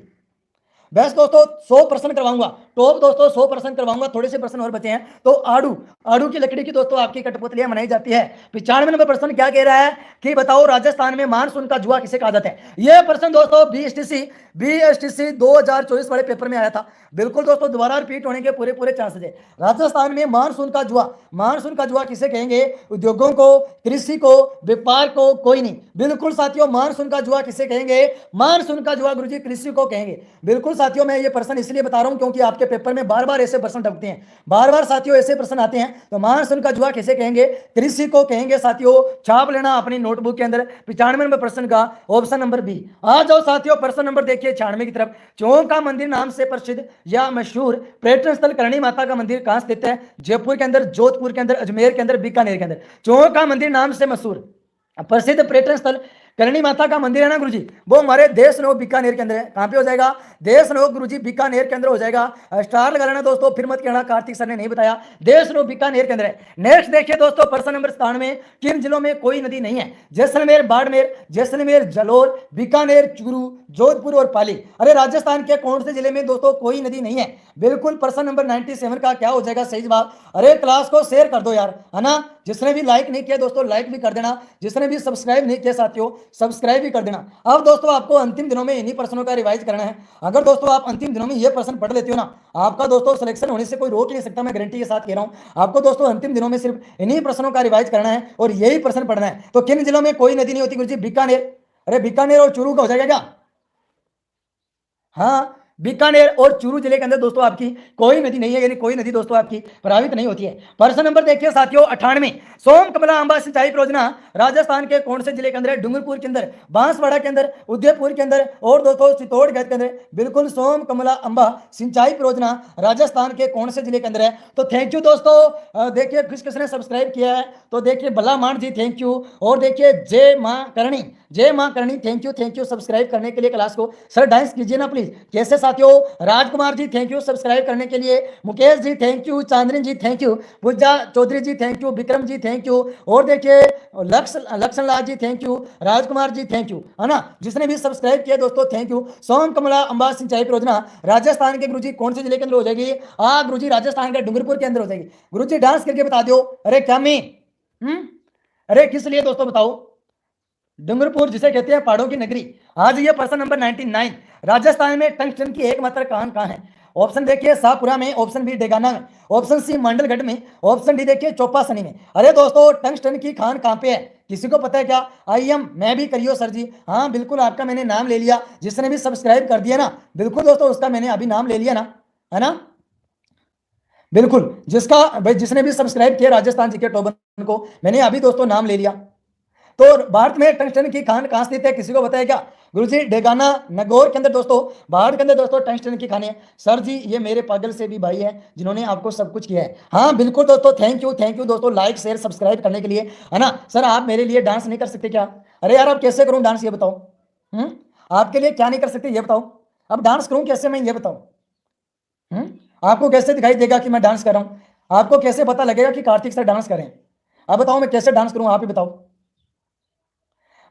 बस दोस्तों 100 प्रश्न करवाऊंगा। टॉप दोस्तों 100 प्रश्न करवाऊंगा। थोड़े से प्रश्न और बचे हैं। तो आड़ू की लकड़ी की दोस्तों आपकी कठपुतलियां बनाई जाती है। 95 नंबर प्रश्न क्या कह रहा है कि बताओ राजस्थान में मानसून का जुआ किसे कहा जाता है? यह प्रश्न दोस्तों बीएसटीसी 2024 वाले पेपर में आया था। बिल्कुल दोस्तों, दोबारा रिपीट होने के पूरे चांसेस है। राजस्थान में मानसून का जुआ किसे कहेंगे? उद्योगों को, कृषि को, व्यापार को, कोई नहीं। बिल्कुल साथियों, मानसून का जुआ किसे कहेंगे? मानसून का जुआ गुरुजी कृषि को कहेंगे। बिल्कुल साथियों, मैं ये प्रश्न इसलिए बता रहा हूं क्योंकि आपके पेपर में बार बार ऐसे प्रश्न टपकते हैं। बार बार साथियों ऐसे प्रश्न आते हैं। तो मानसून का जुआ किसे कहेंगे? कृषि को कहेंगे साथियों। छाप लेना अपनी नोटबुक के अंदर 95 नंबर प्रश्न का ऑप्शन नंबर बी। आ जाओ साथियों, प्रश्न नंबर देखिए 96 की तरफ। चौक का मंदिर नाम से प्रसिद्ध या मशहूर पर्यटन स्थल करणी माता का मंदिर कहां स्थित है? जयपुर के अंदर, जोधपुर के अंदर, अजमेर के अंदर, बीकानेर के अंदर। चौक का मंदिर नाम से मशहूर प्रसिद्ध पर्यटन स्थल करणी माता का मंदिर है ना गुरुजी, वो हमारे देश नोक बीकानेर के अंदर है। कहां पे हो जाएगा? देश नोक गुरुजी बीकानेर के अंदर हो जाएगा। स्टार लगा लेना दोस्तों, फिर मत कहना कार्तिक सर ने नहीं बताया। देश नोक बीकानेर के अंदर है। नेक्स्ट देखिए दोस्तों, प्रश्न नंबर 97। किन जिलों में कोई नदी नहीं है? जैसलमेर, बाड़मेर, जैसलमेर, जालोर, बीकानेर, चूरू, जोधपुर और पाली। अरे राजस्थान के कौन से जिले में दोस्तों कोई नदी नहीं है? बिल्कुल प्रश्न नंबर 97 का क्या हो जाएगा सही जवाब? अरे क्लास को शेयर कर दो यार, है ना। जिसने भी लाइक नहीं किया दोस्तों लाइक भी कर देना। जिसने भी सब्सक्राइब नहीं किया साथियों सब्सक्राइब भी कर देना। अब दोस्तों आपको अंतिम दिनों में इन्हीं प्रश्नों का रिवाइज करना है। अगर दोस्तों आप अंतिम दिनों में ये प्रश्न पढ़ लेते हो ना, आपका दोस्तों सिलेक्शन होने से कोई रोक नहीं सकता। मैं गारंटी के साथ कह रहा हूं आपको दोस्तों अंतिम दिनों में सिर्फ इन्हीं प्रश्नों का रिवाइज करना है और यही प्रश्न पढ़ना है। तो किन जिलों में कोई नदी नहीं होती गुरुजी? बीकानेर। अरे बीकानेर और चूरू का हो जाएगा क्या? हाँ, बीकानेर और चूरू जिले के अंदर दोस्तों आपकी कोई नदी नहीं है, यानी कोई नदी दोस्तों आपकी प्रभावित नहीं होती है। प्रश्न नंबर देखिए साथियों 98। सोम कमला अंबा सिंचाई परियोजना राजस्थान के कौन से जिले के अंदर है? डूंगरपुर के अंदर, बांसवाड़ा के अंदर, उदयपुर के अंदर और दोस्तों चित्तौड़गढ़ के अंदर। बिल्कुल सोम कमला अंबा सिंचाई परियोजना राजस्थान के कौन से जिले के अंदर है? तो थैंक यू दोस्तों। देखिए किस किसने सब्सक्राइब किया है? तो देखिए भला मान जी थैंक यू, और देखिए जय माँ करणी थैंक यू सब्सक्राइब करने के लिए। क्लास को सर डांस कीजिए ना प्लीज। कैसे साथियों? Rajkumar ji thank you subscribe करने के लिए। Mukesh ji thank you, Chandni ji thank you, Pooja Chaudhary ji thank you, Vikram ji thank you, और देखिए Laxman Lal ji thank you, Rajkumar ji thank you, है ना। जिसने भी सब्सक्राइब किया दोस्तों थैंक यू। सोम कमला अंबा सिंचाई परियोजना राजस्थान के गुरुजी कौन से जिले के अंदर हो जाएगी? गुरुजी राजस्थान के डूंगरपुर के अंदर हो जाएगी। गुरुजी डांस करके बता दो। अरे क्या मैं अरे किस लिए दोस्तों बताओ? डूंगरपुर जिसे कहते हैं पहाड़ों की नगरी। आज ये प्रश्न नंबर 99, राजस्थान में टंगस्टन की एकमात्र खान कहाँ है? ऑप्शन देखिए शाहपुरा में, ऑप्शन बी डेगाना में, ऑप्शन सी मंडलगढ़ में, ऑप्शन डी देखिए चौपासनी में। अरे दोस्तों टंगस्टन की खान कहाँ पे है? किसी को पता है क्या? आईएम मैं भी करियो सर जी। हाँ बिल्कुल, आपका मैंने नाम ले लिया। जिसने भी सब्सक्राइब कर दिया ना, बिल्कुल दोस्तों उसका मैंने अभी नाम ले लिया ना, है ना? बिल्कुल, जिसका भाई जिसने भी सब्सक्राइब किया राजस्थान जी के टॉपर को, मैंने अभी दोस्तों नाम ले लिया। तो भारत में टंगस्टन की खान कहां स्थित है? किसी को बताया क्या? गुरुजी डेगाना नगौर के अंदर दोस्तों, भारत के अंदर दोस्तों टंगस्टन की खाने है। सर जी ये मेरे पागल से भी भाई है जिन्होंने आपको सब कुछ किया है। हाँ बिल्कुल दोस्तों, थैंक यू दोस्तों लाइक शेयर सब्सक्राइब करने के लिए, है ना? सर आप मेरे लिए डांस नहीं कर सकते क्या? अरे यार अब कैसे करूं डांस ये बताओ। आपके लिए क्या नहीं कर सकते ये बताओ। अब डांस करूं कैसे मैं ये बताओ। आपको कैसे दिखाई देगा कि मैं डांस कर रहा हूं? आपको कैसे पता लगेगा कि कार्तिक सर डांस करें? अब बताओ मैं कैसे डांस करूं, आप ही बताओ।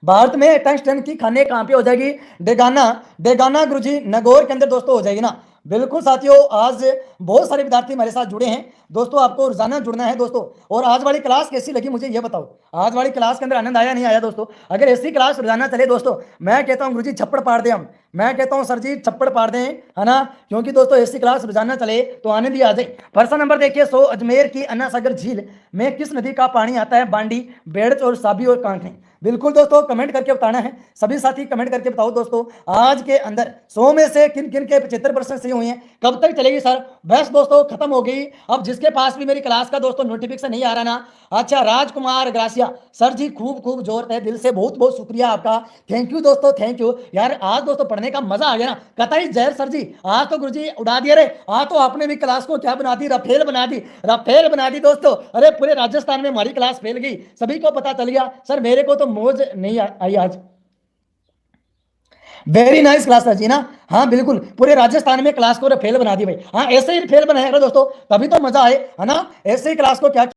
भारत में टंगस्टन की खाने कहां पे हो जाएगी? डेगाना, डेगाना गुरुजी नगौर के अंदर दोस्तों हो जाएगी ना। बिल्कुल साथियों, आज बहुत सारे विद्यार्थी हमारे साथ जुड़े हैं दोस्तों, आपको रोजाना जुड़ना है दोस्तों। और आज वाली क्लास कैसी लगी मुझे ये बताओ। आज वाली क्लास के अंदर आनंद आया नहीं आया दोस्तों? अगर ऐसी क्लास रोजाना चले दोस्तों, मैं कहता हूं गुरुजी छप्पड़ पाड़ दे हम, मैं कहता हूं सर जी छप्पड़ पाड़ दें, है ना? क्योंकि दोस्तों ऐसी क्लास रोजाना चले तो आनंद ही आ जाए। प्रश्न नंबर देखिए 100, अजमेर की अन्ना सागर झील में किस नदी का पानी आता है? बांडी, बेड़च और साबी और कांकरे। बिल्कुल दोस्तों कमेंट करके बताना है, सभी साथी कमेंट करके बताओ दोस्तों। आज के अंदर 100 में से किन किन के 75% सही हुए हैं? कब तक चलेगी सर? बस दोस्तों खत्म हो गई। अब जिसके पास भी मेरी क्लास का दोस्तों नोटिफिकेशन नहीं आ रहा ना, अच्छा राजकुमार ग्रासिया सर जी खूब खूब जोर है दिल से, बहुत बहुत शुक्रिया आपका। थैंक यू दोस्तों, थैंक यू यार। आज दोस्तों पढ़ने का मजा आ गया ना। कतई जहर सर जी आज तो गुरुजी उड़ा दिया रे। आज तो आपने भी क्लास को क्या बना दी? रफेल बना दी, रफेल बना दी दोस्तों। अरे पूरे राजस्थान में हमारी क्लास फैल गई, सभी को पता चल गया। सर मेरे को तो मौज नहीं आई आज। वेरी नाइस क्लास था जी ना। हाँ बिल्कुल, पूरे राजस्थान में क्लास को फेल बना दी भाई। हाँ ऐसे ही फेल बनाया करो दोस्तों, तभी तो मजा आए, है ना? ऐसे ही क्लास को क्या